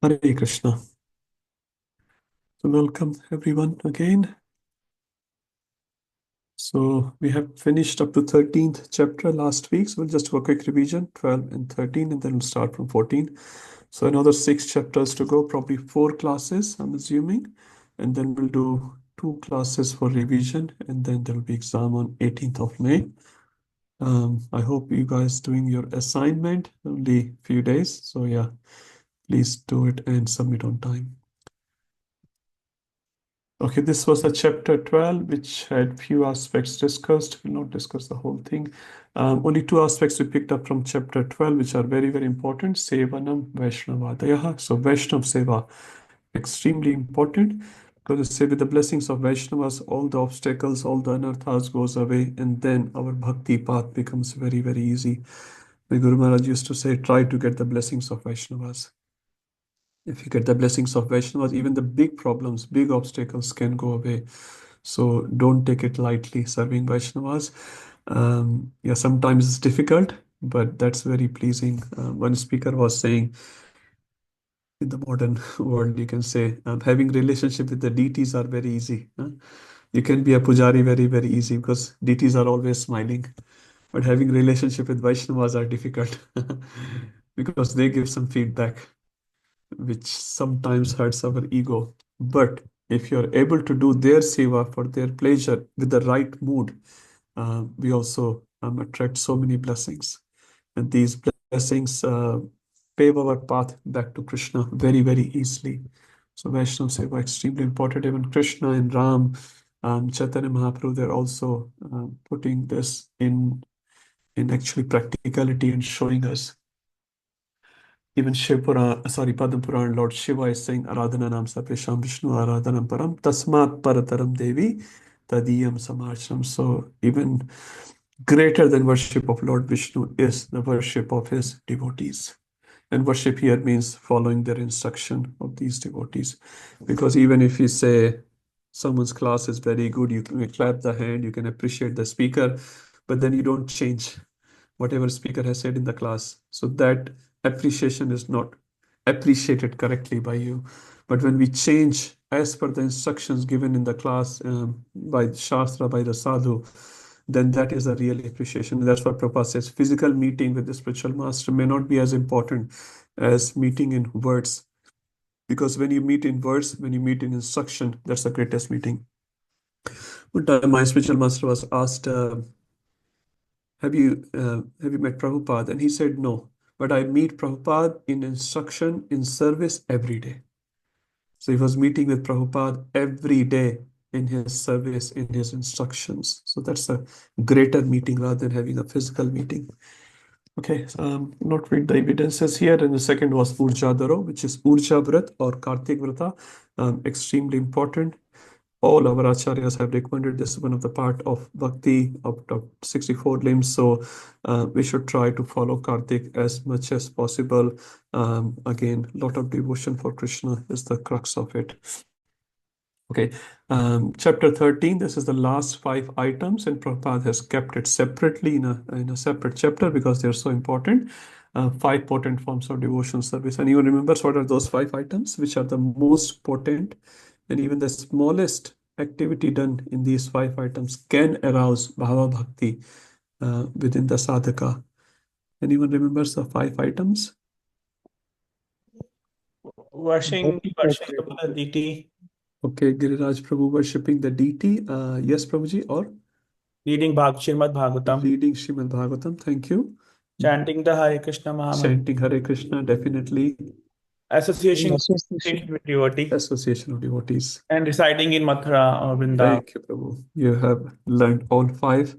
Hare Krishna. So welcome everyone again. So we have finished up to 13th chapter last week. So we'll just do a quick revision, 12 and 13, and then we'll start from 14. So another 6 chapters to go, probably 4 classes, I'm assuming. And then we'll do 2 classes for revision, and then there'll be exam on 18th of May. I hope you guys doing your assignment, only few days. So yeah, please do it and submit on time. Okay, this was the chapter 12, which had few aspects discussed. We'll not discuss the whole thing. Only 2 aspects we picked up from chapter 12, which are very, very important. Sevanam Vaishnavadayaha. So Vaishnav Seva, extremely important, because it say with the blessings of Vaishnavas, all the obstacles, all the anarthas goes away, and then our bhakti path becomes very, very easy. The Guru Maharaj used to say, try to get the blessings of Vaishnavas. If you get the blessings of Vaishnavas, even the big problems, big obstacles can go away. So don't take it lightly, serving Vaishnavas. Yeah, sometimes it's difficult, but that's very pleasing. One speaker was saying, in the modern world, you can say, having relationship with the deities are very easy. You can be a pujari very, very easy because deities are always smiling. But having relationship with Vaishnavas are difficult because they give some feedback which sometimes hurts our ego. But if you're able to do their seva for their pleasure with the right mood, we also attract so many blessings. And these blessings pave our path back to Krishna very, very easily. So Vaishnava seva extremely important. Even Krishna and Ram, Chaitanya Mahaprabhu, they're also putting this in actually practicality and showing us. Even Shiv Puran, sorry, Padma Puran, Lord Shiva is saying, Aradhana Nam Sapesham Vishnu Aradhanam Param Tasmat Parataram Devi Tadiyam Samarcham. So even greater than worship of Lord Vishnu is the worship of his devotees. And worship here means following their instruction of these devotees. Because even if you say someone's class is very good, you can clap the hand, you can appreciate the speaker, but then you don't change whatever speaker has said in the class. So that appreciation is not appreciated correctly by you. But when we change as per the instructions given in the class by the Shastra, by the sadhu, then that is a real appreciation. That's what Prabhupada says. Physical meeting with the spiritual master may not be as important as meeting in words. Because when you meet in words, when you meet in instruction, that's the greatest meeting. One time my spiritual master was asked, have you met Prabhupada? And he said, no, but I meet Prabhupada in instruction, in service every day. So he was meeting with Prabhupada every day in his service, in his instructions. So that's a greater meeting rather than having a physical meeting. Okay, not read the evidences here. And the second was Urja Daro, which is Urja Vrat or Kartik Vrata, extremely important. All our acharyas have recommended this one of the part of bhakti of 64 limbs. So we should try to follow Kartik as much as possible. Again, lot of devotion for Krishna is the crux of it. Okay, chapter 13, this is the last 5 items, and Prabhupada has kept it separately in a separate chapter because they're so important. 5 potent forms of devotion service. And you remember what are those 5 items, which are the most potent, and even the smallest activity done in these 5 items can arouse bhava bhakti within the sadhaka. Anyone remembers the 5 items? Worshiping the deity, Okay, Giriraj Prabhu worshipping the deity. Yes, Prabhuji, or reading Srimad Bhagavatam, reading Srimad Bhagavatam. Thank you. chanting the Hare Krishna Mahamantra, Chanting Hare Krishna, definitely. association Association. with devotee, Association of devotees. and residing in Mathura or Vrindavan. Thank you, Prabhu. You have learned all 5.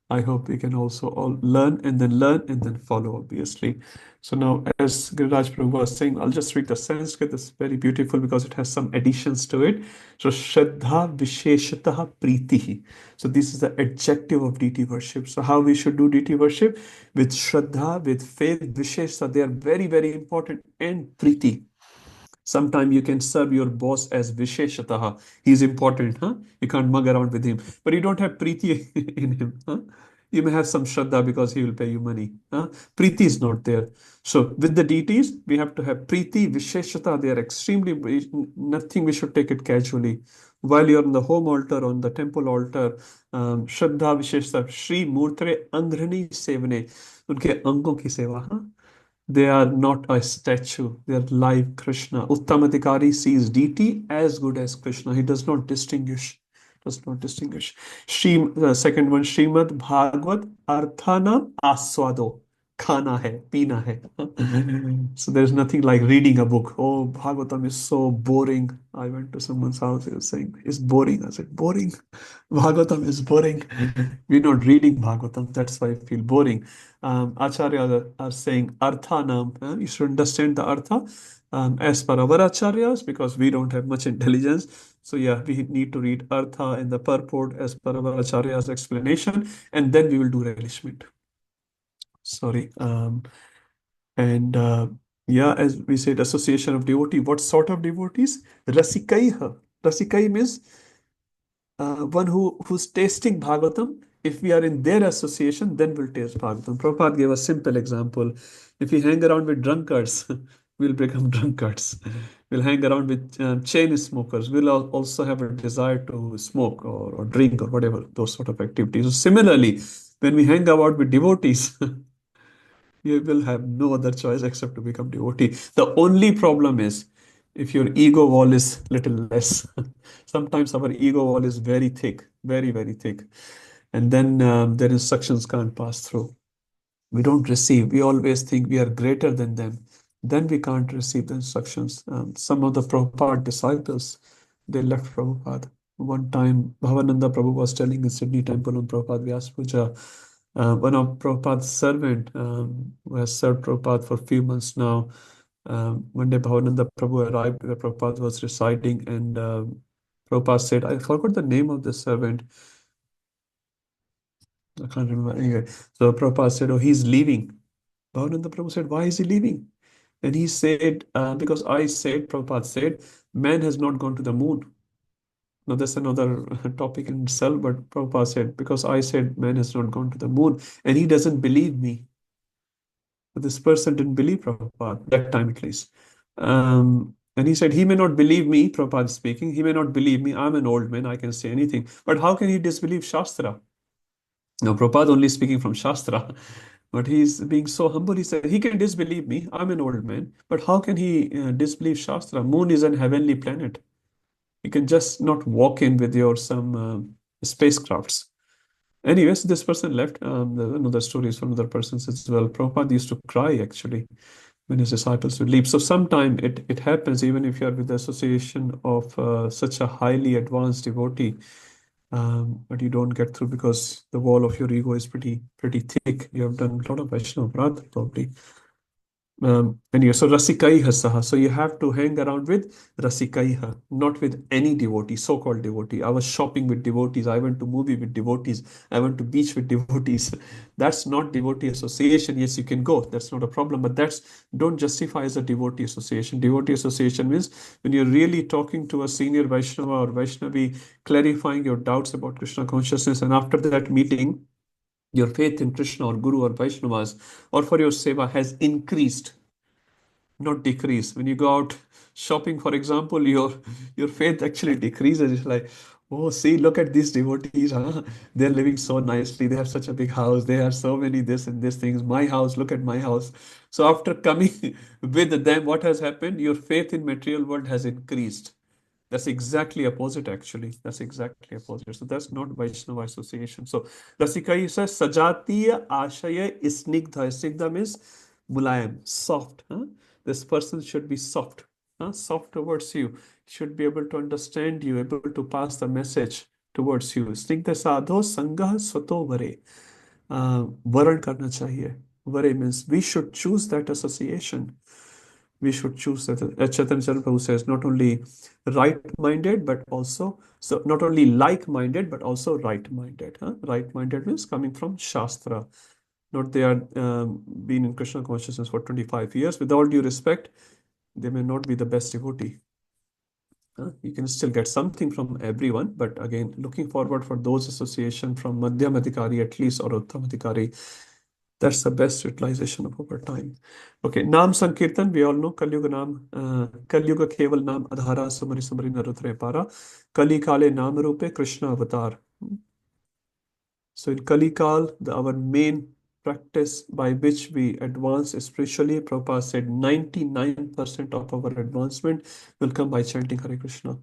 I hope we can also all learn and then follow, obviously. So now, as Giriraj Prabhu was saying, I'll just read the Sanskrit. It's very beautiful because it has some additions to it. So, Shraddha Visheshataha Pritihi. So, this is the adjective of deity worship. So, how we should do deity worship? With Shraddha, with faith, Vishesha, they are very, very important, and Priti. Sometime you can serve your boss as Visheshataha. He's important, huh? You can't mug around with him. But you don't have Preeti in him, huh? You may have some Shraddha because he will pay you money. Huh? Preeti is not there. So with the deities, we have to have Preeti, Visheshata. They are extremely, nothing we should take it casually. While you're on the home altar, on the temple altar, Shraddha, Visheshata, Shri Murtre, Angrani Sevane, उनके अंगों की सेवा. हाँ? They are not a statue, they are live Krishna. Uttamadhikari sees deity as good as Krishna. He does not distinguish. Does not distinguish. Second one, Srimad Bhagavad Arthanam Aswado. Khana hai, pina hai. So there's nothing like reading a book. Oh, Bhagavatam is so boring. I went to someone's house, he was saying, it's boring. I said, boring? Bhagavatam is boring. We're not reading Bhagavatam. That's why I feel boring. Acharyas are saying Arthanam. You should understand the Artha as per our Acharyas because we don't have much intelligence. So yeah, we need to read Artha and the purport as per our Acharyas explanation, and then we will do relishment. Sorry. And yeah, as we said, association of devotee. What sort of devotees? Rasikaiha. Rasikai means one who's tasting Bhagavatam. If we are in their association, then we'll taste Bhagavatam. Prabhupada gave a simple example. If we hang around with drunkards, we'll become drunkards. We'll hang around with chain smokers. We'll also have a desire to smoke or drink or whatever, those sort of activities. So similarly, when we hang about with devotees, you will have no other choice except to become devotee. The only problem is if your ego wall is little less. Sometimes our ego wall is very thick, very, very thick. And then their instructions can't pass through. We don't receive. We always think we are greater than them. Then we can't receive the instructions. Some of the Prabhupada disciples, they left Prabhupada. One time, Bhavananda Prabhu was telling in Sydney Temple on Prabhupada Vyas Puja, one of Prabhupada's servant who has served Prabhupada for a few months now. One day, Bhavananda Prabhu arrived where Prabhupada was residing, and Prabhupada said, I forgot the name of the servant. I can't remember. Anyway, so Prabhupada said, oh, he's leaving. Bhavananda Prabhu said, why is he leaving? And he said, because I said, Prabhupada said, man has not gone to the moon. Now, that's another topic in itself, but Prabhupada said, because I said man has not gone to the moon, and he doesn't believe me. But this person didn't believe Prabhupada, that time at least. And he said, he may not believe me, Prabhupada speaking, he may not believe me, I'm an old man, I can say anything. But how can he disbelieve Shastra? Now, Prabhupada only speaking from Shastra, but he's being so humble. He said, he can disbelieve me, I'm an old man, but how can he disbelieve Shastra? Moon is an heavenly planet. You can just not walk in with your some spacecrafts. Anyways, this person left. Another stories from other persons as well. Prabhupada used to cry actually when his disciples would leave. So sometime it happens even if you are with the association of such a highly advanced devotee, but you don't get through because the wall of your ego is pretty thick. You have done a lot of Vaishnava Brata probably. Anyway, so Rasikaiha Saha. So you have to hang around with Rasikaiha, not with any devotee, so-called devotee. I was shopping with devotees. I went to movie with devotees. I went to beach with devotees. That's not devotee association. Yes, you can go. That's not a problem. But that's don't justify as a devotee association. Devotee association means when you're really talking to a senior Vaishnava or Vaishnavi, clarifying your doubts about Krishna consciousness, and after that meeting, your faith in Krishna or Guru or Vaishnavas or for your seva has increased, not decreased. When you go out shopping, for example, your faith actually decreases. It's like, oh, see, look at these devotees, huh? They're living so nicely. They have such a big house. They have so many this and this things. My house, look at my house. So after coming with them, what has happened? Your faith in material world has increased. That's exactly opposite, actually. That's exactly opposite. So that's not Vaishnava association. So Rasikai says Sajatiya Ashaya Snigdha. Snigdha means mulayam, soft. Huh? This person should be soft, huh? Soft towards you. Should be able to understand you, able to pass the message towards you. Snigdha sadho sangha swato vare. Varan karna chahiye. Vare means we should choose that association. We should choose that. Chaitanya Prabhu says not only right-minded, but also, so not only like-minded, but also right-minded. Huh? Right-minded means coming from Shastra. Not they are been in Krishna consciousness for 25 years. With all due respect, they may not be the best devotee. You can still get something from everyone, but again, looking forward for those association from Madhyam Adhikari at least or Uttam Adhikari, that's the best utilization of our time. Okay, Naam Sankirtan, we all know Kalyuga Naam, Kalyuga Keval Naam Adhara Sumari Sumari Narutre Para, Kali Kale Naam Rupe Krishna Avatar. So in Kali Kal, our main practice by which we advance spiritually, Prabhupada said 99% of our advancement will come by chanting Hare Krishna.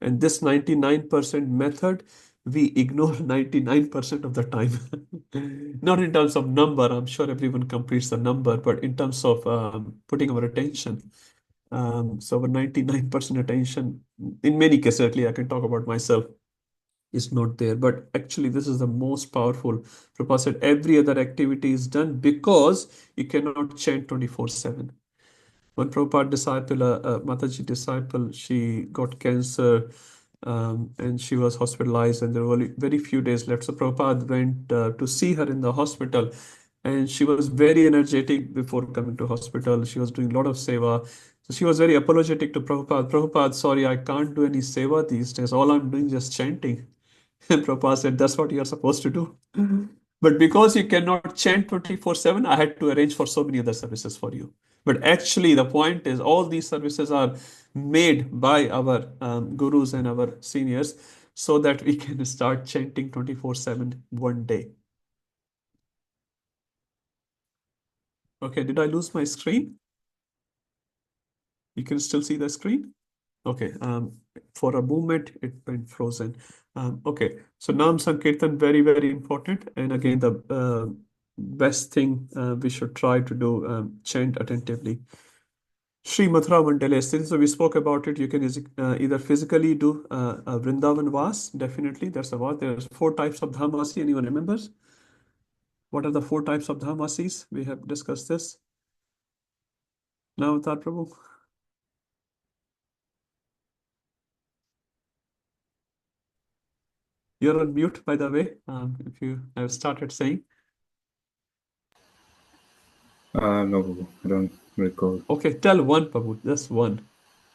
And this 99% method, we ignore 99% of the time. Not in terms of number, I'm sure everyone completes the number, but in terms of putting our attention. So our 99% attention, in many cases, certainly I can talk about myself, is not there. But actually, this is the most powerful. Prabhupada said every other activity is done because you cannot chant 24/7. One Prabhupada disciple, Mataji disciple, she got cancer and she was hospitalized, and there were only very few days left. So Prabhupada went to see her in the hospital, and she was very energetic before coming to hospital. She was doing a lot of seva. So she was very apologetic to Prabhupada. Prabhupada, sorry, I can't do any seva these days. All I'm doing is just chanting. And Prabhupada said, that's what you're supposed to do. But because you cannot chant 24/7, I had to arrange for so many other services for you. But actually, the point is, all these services are made by our gurus and our seniors so that we can start chanting 24/7 one day. Okay, did I lose my screen? You can still see the screen? Okay, for a moment it went frozen. Okay, so Nam Sankirtan, very, very important. And again, the best thing we should try to do, chant attentively. Sri Mathura Mandale, since we spoke about it, you can either physically do a Vrindavan Vas, definitely, that's a Vas. There's 4 types of Dhamvasi, anyone remembers? What are the 4 types of Dhamvasis? We have discussed this. Now, Avatar Prabhu, you're on mute, by the way, if you have started saying. No, I don't recall. Okay, tell one, Prabhu, just one.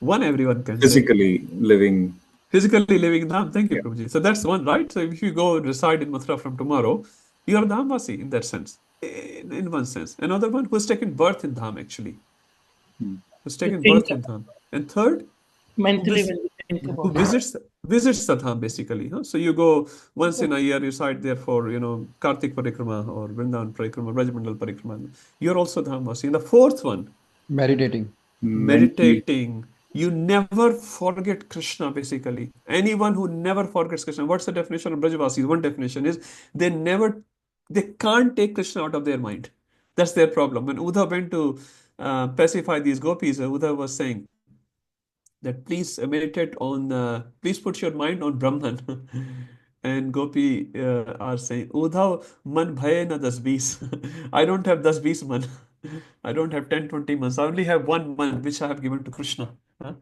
One everyone can say. Physically living. Physically living in Dham. Thank you, Yeah. Prabhuji. So that's one, right? So if you go reside in Mathura from tomorrow, you are Dhamvasi in that sense, in one sense. Another one who's taken birth in Dham, actually, who's You taken think birth in Dham. And third, who, mentally vis when you think who about it. visits the Dham, basically. Huh? So you go once in a year, you site there for, Kartik Parikrama or Vrindavan Parikrama, Brajmandal Parikrama. You're also Dhamvasi. And the fourth one, Meditating. Mentally. meditating. You never forget Krishna, basically. Anyone who never forgets Krishna, what's the definition of Brajavasis? One definition is they never, they can't take Krishna out of their mind. That's their problem. When Uddhav went to pacify these gopis, Uddhav was saying that please meditate on, please put your mind on Brahman. And Gopi are saying, Uddhav, man bhaye na das bees. I don't have das bees man. I don't have 10, 20 months. I only have one man, which I have given to Krishna. Huh?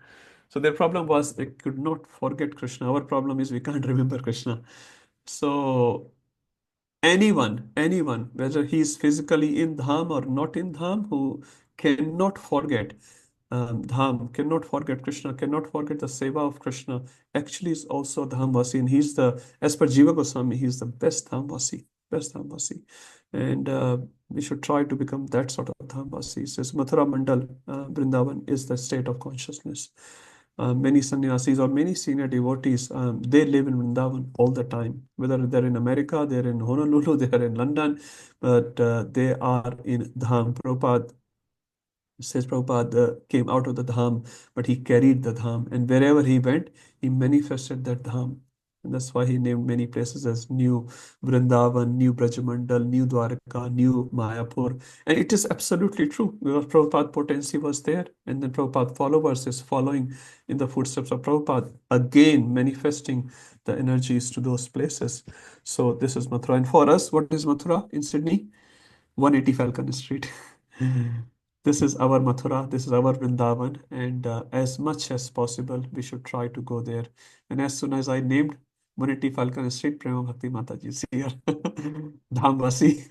So their problem was they could not forget Krishna. Our problem is we can't remember Krishna. So anyone, whether he is physically in Dham or not in Dham, who cannot forget Dham, cannot forget Krishna, cannot forget the seva of Krishna, actually is also Dhamvasi. And he's the, as per Jiva Goswami, he's the best Dhamvasi, best Dhamvasi. And we should try to become that sort of Dhamvasi. It says Mathura Mandal, Vrindavan is the state of consciousness. Many sannyasis or many senior devotees, they live in Vrindavan all the time. Whether they're in America, they're in Honolulu, they're in London, but they are in Dham. Prabhupada says Prabhupada came out of the Dham, but he carried the Dham. And wherever he went, he manifested that Dham. And that's why he named many places as New Vrindavan, New Brajamandal, New Dwarka, New Mayapur. And it is absolutely true because Prabhupada potency was there. And then Prabhupada followers is following in the footsteps of Prabhupada, again manifesting the energies to those places. So this is Mathura. And for us, what is Mathura in Sydney? 180 Falcon Street. This is our Mathura, this is our Vrindavan, and as much as possible, we should try to go there. And as soon as I named 180 Falcon Street, Prema Bhakti Mataji is here, Dhamvasi.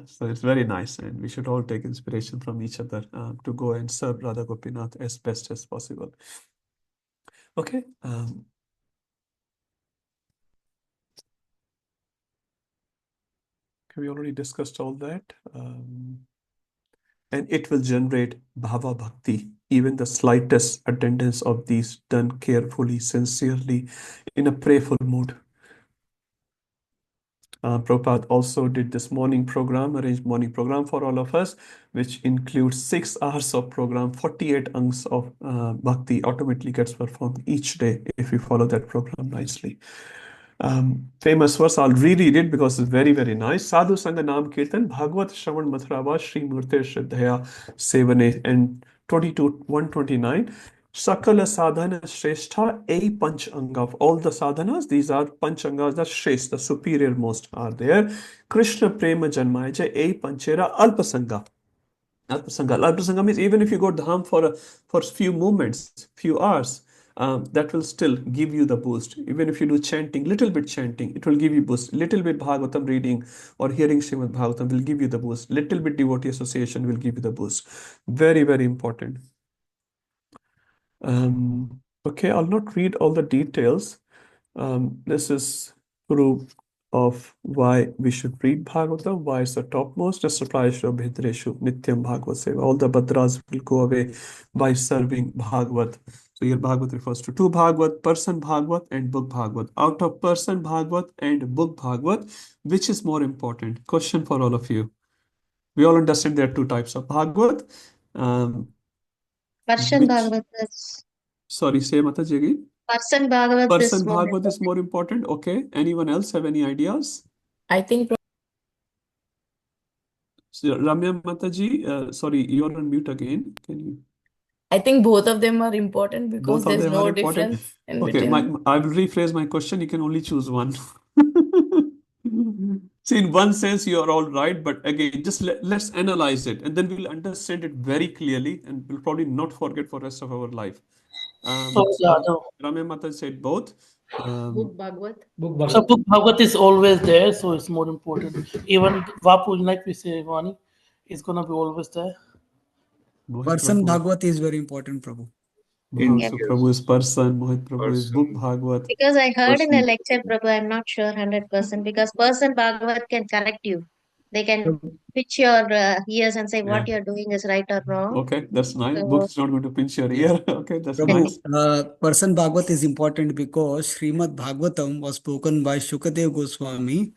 So it's very nice, and we should all take inspiration from each other to go and serve Radha Gopinath as best as possible. Okay. We already discussed all that. And it will generate bhava bhakti. Even the slightest attendance of these done carefully, sincerely, in a prayerful mood. Prabhupada also did this morning program, arranged morning program for all of us, which includes 6 hours of program, 48 angs of bhakti automatically gets performed each day if you follow that program nicely. Famous verse, I'll reread it because it's very, very nice. Sadhu Sangha Nam Kirtan, Bhagavad Shravan Mathrava, Sri Murte Shraddhaya Sevane, and 129. Sakala sadhana shrestha, a panch anga. Of all the sadhanas, these are panch angas, the shrest, the superior most are there. Krishna prema janmaya, a panchera alpasanga. Alpasanga. Alpasanga means even if you go dham for few moments, few hours, that will still give you the boost. Even if you do chanting, little bit chanting, it will give you boost. Little bit Bhagavatam reading or hearing Srimad Bhagavatam will give you the boost. Little bit devotee association will give you the boost. Very, very important. Okay, I'll not read all the details. This is proof of why we should read Bhagavatam, why it's the topmost. Rasaplayashu Bhidreshu Nityam Bhagavad Seva. All the Badras will go away by serving Bhagavat. So here Bhagavat refers to two Bhagavat, person Bhagavat and book Bhagavat. Out of person Bhagavat and book Bhagavat, which is more important? Question for all of you. We all understand there are two types of Bhagavat. Person Which, Bhagavat is sorry, say Mataji again. Person Bhagavat is Person more Bhagavat is important. more important. Okay. Anyone else have any ideas? I think So, Ramya Mataji, sorry, you're on mute again. Can you? I think both of them are important because Both of there's them are no important. difference in Okay, between. I will rephrase my question. You can only choose one. See, in one sense, you are all right, but again, just let's analyze it, and then we'll understand it very clearly, and we'll probably not forget for rest of our life. So, Ramya Mataji said both. Book Bhagavat. so Book Bhagavad is always there, so it's more important. Even Vapu, like we say, Vani, is gonna be always there. Mohit Person Prabhu. Bhagavad is very important, Prabhu. So Prabhu is person, Mohit Prabhu is book Person, Bhagavat. Because I heard in a person. lecture, Prabhu, I'm not sure 100%, because Person Bhagavat can correct you. They can pitch your ears and say what Yeah. you're doing is right or wrong. Okay, that's nice. So, Book is not going to pinch your ear. Okay, that's Prabhu, nice. Person Bhagavat is important because Srimad Bhagavatam was spoken by Shukadev Goswami,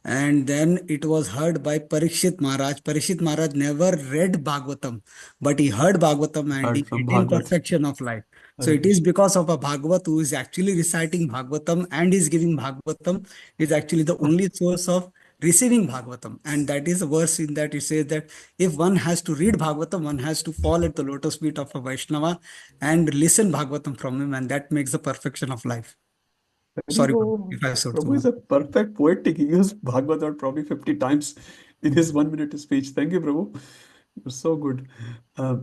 and then it was heard by Parikshit Maharaj. Parikshit Maharaj never read Bhagavatam, but he heard Bhagavatam and he Heard from attained Bhagavat. perfection of life. So Hare it is Krishna. because of a Bhagavat who is actually reciting Bhagavatam and is giving Bhagavatam is actually the only source of receiving Bhagavatam. And that is a verse in that it says that if one has to read Bhagavatam, one has to fall at the lotus feet of a Vaishnava and listen Bhagavatam from him, and that makes the perfection of life. Sorry, Prabhu, if I said too Prabhu is much. a perfect poetic. He used Bhagavad probably 50 times in his 1 minute speech. Thank you, Prabhu. You're so good.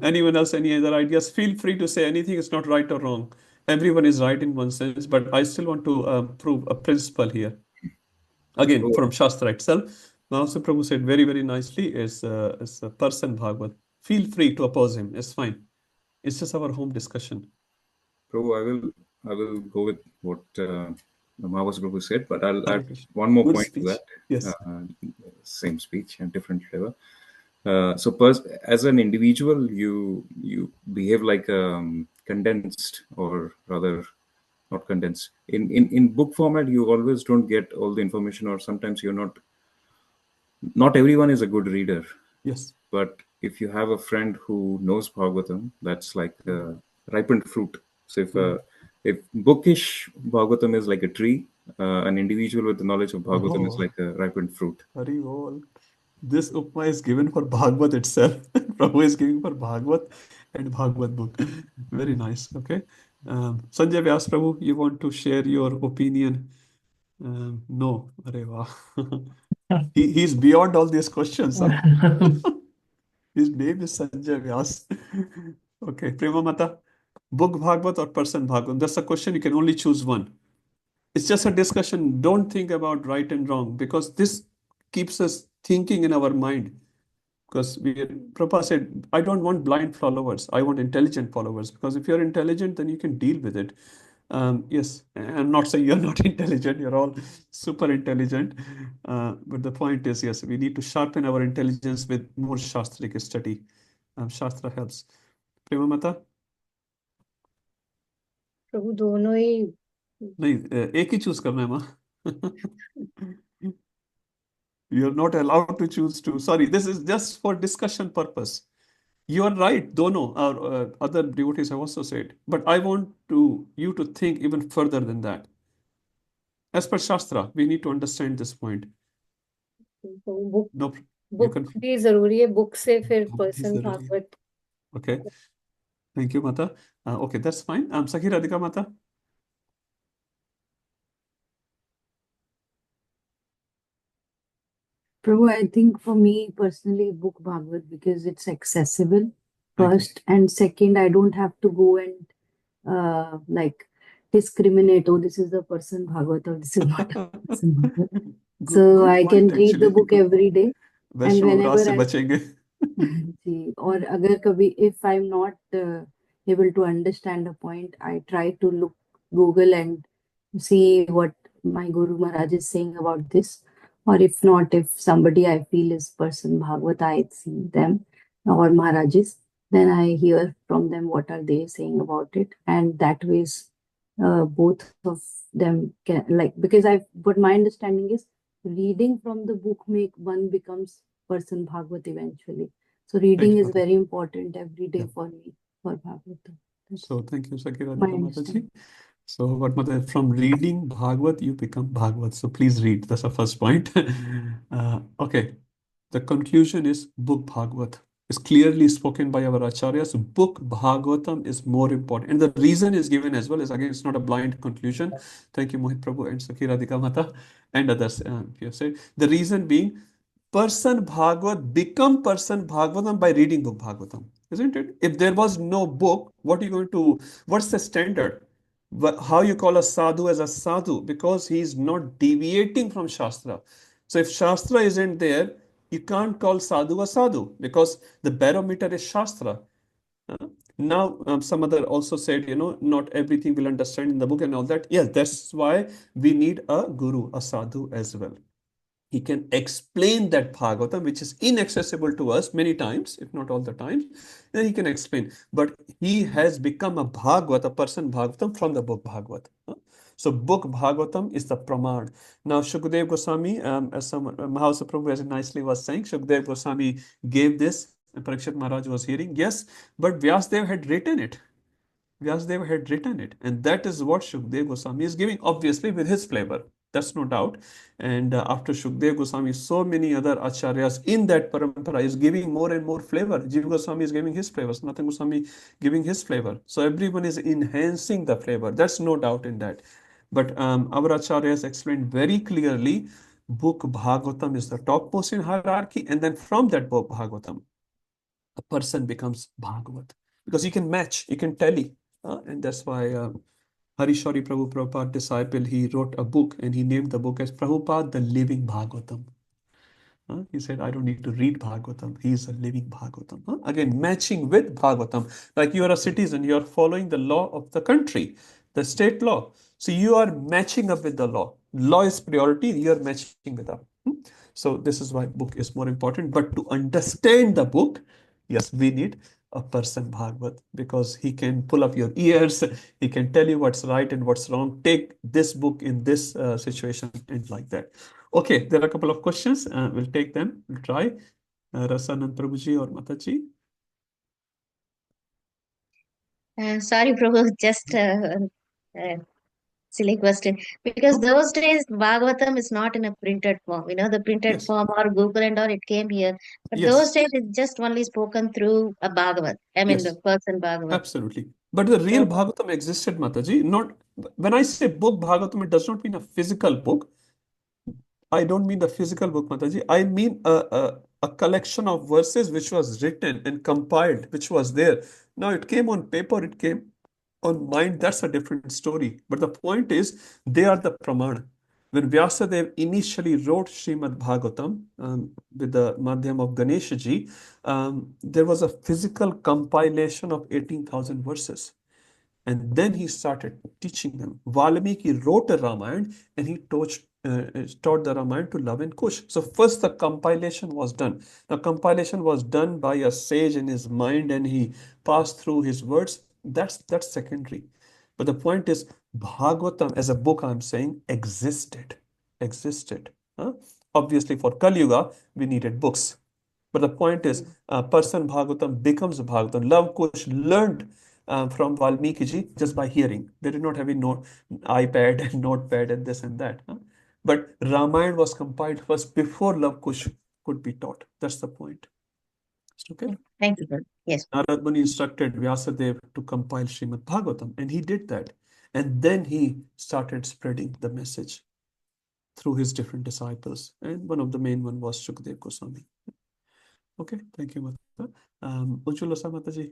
Anyone else, any other ideas? Feel free to say anything. It's not right or wrong. Everyone is right in one sense, but I still want to prove a principle here. Again, Oh, from Shastra itself. Mahasa Prabhu said very, very nicely, is a person Bhagavad. Feel free to oppose him. It's fine. It's just our home discussion. Prabhu, I will go with what Mahavas Prabhu said, but I'll Hare add Krishna. one more Good point to speech. that. Yes. Same speech and different flavor. So, as an individual, you behave like condensed, or rather, not condensed. In book format, you always don't get all the information, or sometimes you're not everyone is a good reader. Yes. But if you have a friend who knows Bhagavatam, that's like ripened fruit. So if bookish Bhagavatam is like a tree, an individual with the knowledge of Bhagavatam is Oh, like a ripened fruit. Hari Bol. This Upma is given for Bhagavad itself. Prabhu is giving for Bhagavad and Bhagavad book. Very nice. Okay. Sanjay Vyas Prabhu, you want to share your opinion? No. Arey wah. He's beyond all these questions. Huh? His name is Sanjay Vyas. Okay. Prema Mata, book Bhagavad or person Bhagavad? That's a question. You can only choose one. It's just a discussion. Don't think about right and wrong, because this keeps us thinking in our mind. Because Prabhupada said, I don't want blind followers. I want intelligent followers. Because if you're intelligent, then you can deal with it. Yes, I'm not saying you're not intelligent, you're all super intelligent. But the point is, yes, we need to sharpen our intelligence with more Shastric study. Shastra helps. Prema Mata? प्रभु दोनों ही नहीं, एक ही choose करना है माँ. You're not allowed to choose two. Sorry, this is just for discussion purpose. You are right, dono. Our other devotees have also said. But I want you to think even further than that. As per Shastra, we need to understand this point. Book No, you book can. भी जरूरी है book से फिर Book is person the really- Bhagwat Okay. Thank you, Mata. Okay, that's fine. Sakhi Radhika Mata. Prabhu, I think for me personally, book Bhagavad because it's accessible Thank you. first, and second, I don't have to go and like discriminate. Oh, this is the person Bhagavad or this is not a person Bhagavad. Good, So good I can point read the actually. book every day, and वैष्णव अपराध whenever से I बचेंगे. जी, और अगर कभी if I'm not able to understand a point, I try to look Google and see what my Guru Maharaj is saying about this. Or if not, if somebody I feel is person Bhagavad, I see them or Maharajas, then I hear from them what are they saying about it, and that ways both of them can because but my understanding is reading from the book make one becomes person Bhagavad eventually. So Thank reading you, is Mata. very important every day Yeah. for me for Bhagavatam. That's So thank you, Sakhi my Radhika Mataji. understanding. So what Mata, from reading Bhagavad, you become Bhagavad. So please read. That's the first point. Okay. The conclusion is book Bhagavad is clearly spoken by our acharyas. Book Bhagavatam is more important. And the reason is given as well. Is again, it's not a blind conclusion. Thank you, Mohit Prabhu and Sakhi Radhika Mata and others. You have said the reason being person Bhagavad become person Bhagavatam by reading book Bhagavatam, isn't it? If there was no book, what are you going to, what's the standard? How you call a sadhu as a sadhu? Because he is not deviating from Shastra. So if Shastra isn't there, you can't call sadhu a sadhu because the barometer is Shastra. Now, some other also said, not everything will understand in the book and all that. Yes, that's why we need a guru, a sadhu as well. He can explain that Bhagavatam, which is inaccessible to us many times, if not all the times. Then he can explain. But he has become a Bhagavat, a person Bhagavatam from the book Bhagavat. So book Bhagavatam is the Praman. Now Shukdev Goswami, as some Mahasa Prabhu as nicely was saying, Shukdev Goswami gave this, and Parikshit Maharaj was hearing, yes, but Vyasdev had written it. Vyasdev had written it, and that is what Shukdev Goswami is giving, obviously with his flavor. That's no doubt. And after Shukdev Goswami, so many other acharyas in that parampara is giving more and more flavor. Jiva Goswami is giving his flavor, Sanatana Goswami giving his flavor. So everyone is enhancing the flavor. That's no doubt in that. But our acharyas explained very clearly, book Bhagavatam is the topmost in hierarchy, and then from that book Bhagavatam, a person becomes Bhagavat because you can match, you can tally. And that's why Harishori Prabhupada disciple, he wrote a book and he named the book as Prabhupada, the Living Bhagavatam. He said, I don't need to read Bhagavatam. He is a living Bhagavatam. Again, matching with Bhagavatam. Like you are a citizen, you are following the law of the country, the state law. So you are matching up with the law. Law is priority, you are matching with that. So this is why book is more important. But to understand the book, yes, we need a person Bhagavat because he can pull up your ears, he can tell you what's right and what's wrong. Take this book in this situation and like that. Okay, there are a couple of questions. We'll take them. We'll try. Rasanand Prabhuji or Mataji. Sorry, Prabhu, just silly question. Because No? those days Bhagavatam is not in a printed form. The printed Yes. form or Google and all, it came here. But Yes. those days it's just only spoken through a Bhagavat. I mean, Yes. the person Bhagavat. Absolutely. But the real So, Bhagavatam existed, Mataji. Not when I say book Bhagavatam, it does not mean a physical book. I don't mean the physical book, Mataji. I mean a collection of verses which was written and compiled, which was there. Now it came on paper, it came on mind. That's a different story. But the point is, they are the Pramana. When Vyasadev initially wrote Srimad Bhagavatam with the Madhyam of Ganesha ji, there was a physical compilation of 18,000 verses. And then he started teaching them. Valmiki wrote a Ramayana and he taught the Ramayana to Love and Kush. So first the compilation was done. The compilation was done by a sage in his mind and he passed through his words. That's secondary. But the point is, Bhagavatam as a book, I'm saying, existed. Huh? Obviously, for Kali Yuga, we needed books. But the point is, a person Bhagavatam becomes a Bhagavatam. Love Kush learned from Valmiki ji just by hearing. They did not have a iPad and notepad and this and that. Huh? But Ramayana was compiled first before Love Kush could be taught. That's the point. Okay. Thank you, sir. Yes. Narad Muni instructed Vyasadeva to compile Srimad Bhagavatam, and he did that. And then he started spreading the message through his different disciples. And one of the main one was Shukdev Goswami. Okay, thank you, Mata. Ujjwala Mataji.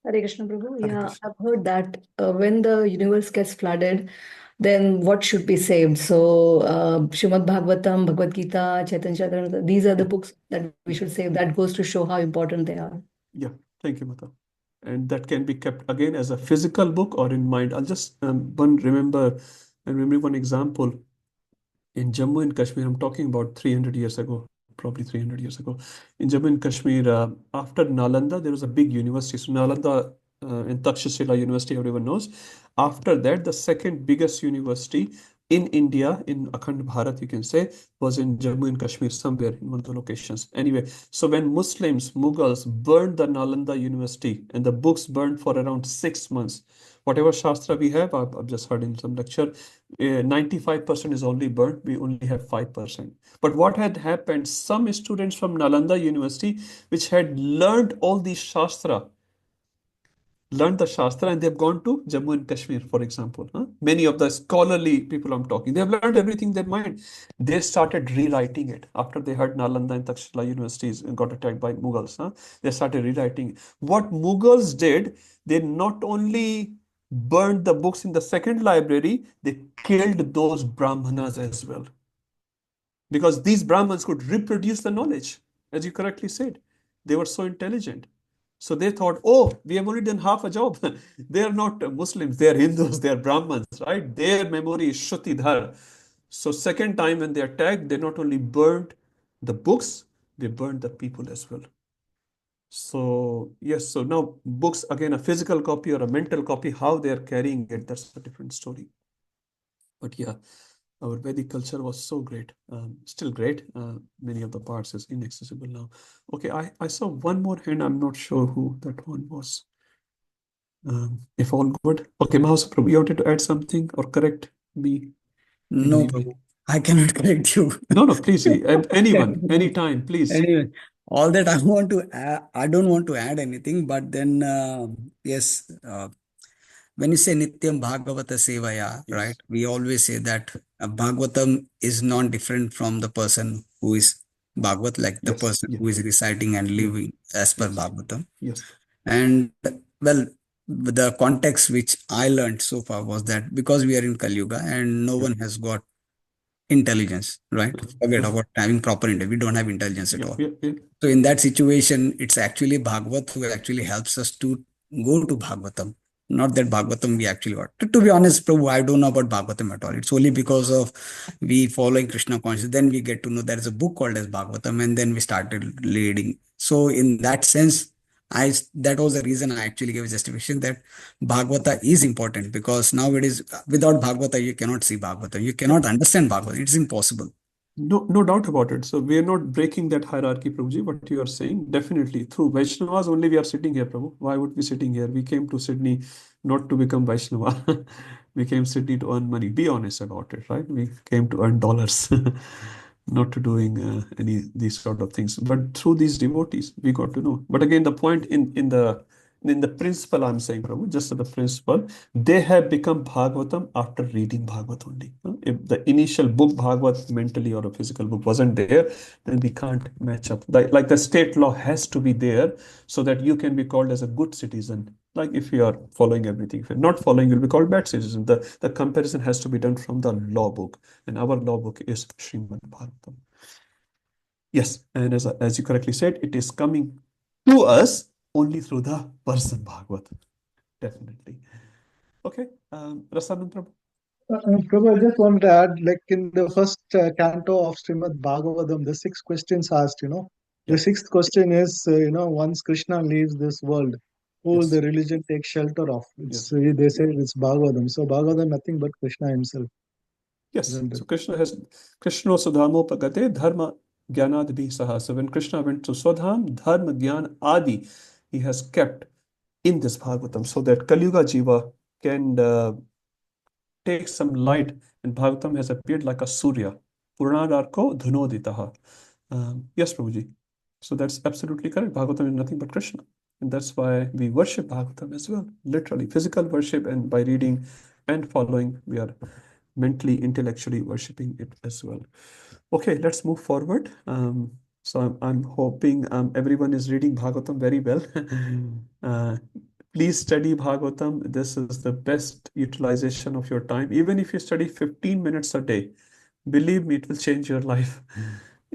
Hare Krishna Prabhu. Hare Yeah, Krishna. I've heard that when the universe gets flooded, then what should be saved? So, Srimad Bhagavatam, Bhagavad Gita, Chaitanya Charitamrita, these are the books that we should save. That goes to show how important they are. Yeah, thank you, Mata. And that can be kept again as a physical book or in mind. I'll just remember one example. In Jammu and Kashmir, I'm talking about 300 years ago, probably 300 years ago. In Jammu and Kashmir, after Nalanda, there was a big university. So Nalanda and Takshashila University, everyone knows. After that, the second biggest university in India, in Akhand Bharat, you can say, was in Jammu and Kashmir, somewhere in one of the locations. Anyway, so when Muslims, Mughals, burned the Nalanda University and the books burned for around 6 months, whatever Shastra we have, I've just heard in some lecture, 95% is only burnt. We only have 5%. But what had happened, some students from Nalanda University, which had learned all these Shastra, learned the Shastra, and they've gone to Jammu and Kashmir, for example. Huh? Many of the scholarly people I'm talking, they have learned everything in their mind. They started rewriting it after they heard Nalanda and Takshashila universities got attacked by Mughals. Huh? They started rewriting. What Mughals did, they not only burned the books in the second library, they killed those Brahmanas as well. Because these Brahmins could reproduce the knowledge, as you correctly said. They were so intelligent. So they thought, oh, we have only done half a job. They are not Muslims, they are Hindus, they are Brahmins, right? Their memory is Shrutidhar. So second time when they attacked, they not only burned the books, they burned the people as well. So yes, so now books, again, a physical copy or a mental copy, how they are carrying it, that's a different story. But yeah, our Vedic culture was so great, still great. Many of the parts is inaccessible now. Okay, I saw one more hand. I'm not sure who that one was. If all good. Okay, Mahasa Prabhu, you wanted to add something or correct me? in No, any way? Prabhu, I cannot correct you. No, please, anyone, anytime, please. Anyway, all that I want to add, I don't want to add anything, but then, yes, when you say Nityam Bhagavata Sevaya, Yes, right? We always say that Bhagavatam is not different from the person who is Bhagavat, like the yes, person yeah, who is reciting and yeah, living as per yes, Bhagavatam. yes, And well, the context which I learned so far was that because we are in Kali Yuga and no yeah, one has got intelligence, right? Forget uh-huh, about having proper intelligence. We don't have intelligence at yeah, all. yeah, yeah, So in that situation, it's actually Bhagavat who actually helps us to go to Bhagavatam. Not that Bhagavatam we actually got. To be honest, Prabhu, I don't know about Bhagavatam at all. It's only because of we following Krishna consciousness. Then we get to know there is a book called as Bhagavatam, and then we started reading. So in that sense, that was the reason I actually gave a justification that Bhagavata is important because nowadays without Bhagavata you cannot see Bhagavata. You cannot understand Bhagavata. It's impossible. no doubt about it. So we are not breaking that hierarchy, Prabhuji. What you are saying, definitely through Vaishnavas only we are sitting here, Prabhu. Why would we sitting here? We came to Sydney not to become Vaishnava. We came Sydney to earn money. Be honest about it, right? We came to earn dollars, not to doing any these sort of things. But through these devotees, we got to know. But again, the point in the principle, I'm saying, Prabhu, just the principle, they have become Bhagavatam after reading Bhagavat only. If the initial book Bhagavat mentally or a physical book wasn't there, then we can't match up. Like the state law has to be there so that you can be called as a good citizen. Like if you are following everything, if you're not following, you'll be called bad citizen. The comparison has to be done from the law book, and our law book is Srimad Bhagavatam. Yes, and as you correctly said, it is coming to us only through the person Bhagavat. definitely. Okay, Rasanand Prabhu. Prabhu, I just wanted to add, like in the first canto of Srimad Bhagavatam, the 6 questions asked, the Yeah. sixth question is, once Krishna leaves this world, who will Yes. the religion take shelter of? It's Yes. they say it's Bhagavatam. So Bhagavatam, nothing but Krishna himself, Yes. isn't So it? Krishna Sudhamo Pagate Dharma Jnanad Saha. So when Krishna went to Swadham, Dharma Jnana Adi, he has kept in this Bhagavatam so that Kali Yuga Jiva can take some light, and Bhagavatam has appeared like a Surya. Puranarko Dhunoditaha. Yes, Prabhuji. So that's absolutely correct. Bhagavatam is nothing but Krishna. And that's why we worship Bhagavatam as well. Literally, physical worship, and by reading and following, we are mentally, intellectually worshipping it as well. Okay, let's move forward. So I'm hoping everyone is reading Bhagavatam very well. uh, Please study Bhagavatam. This is the best utilization of your time. Even if you study 15 minutes a day, believe me, it will change your life.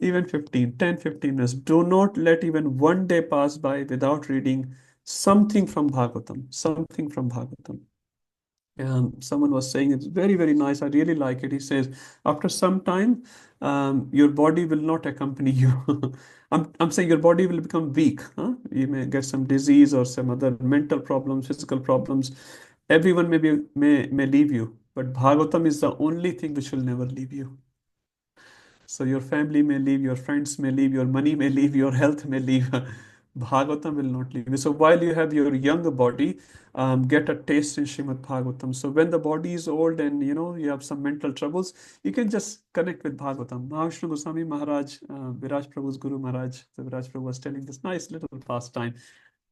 Even 15 minutes. Do not let even one day pass by without reading something from Bhagavatam. Something from Bhagavatam. Someone was saying it's very, very nice. I really like it. He says, after some time, your body will not accompany you. I'm saying your body will become weak. Huh? You may get some disease or some other mental problems, physical problems. Everyone may leave you, but Bhagavatam is the only thing which will never leave you. So your family may leave, your friends may leave, your money may leave, your health may leave. Bhagavatam will not leave you. So while you have your younger body, get a taste in Srimad Bhagavatam. So when the body is old and you have some mental troubles, you can just connect with Bhagavatam. Mahavishnu Goswami Maharaj, Viraj Prabhu's Guru Maharaj, so Viraj Prabhu was telling this nice little pastime.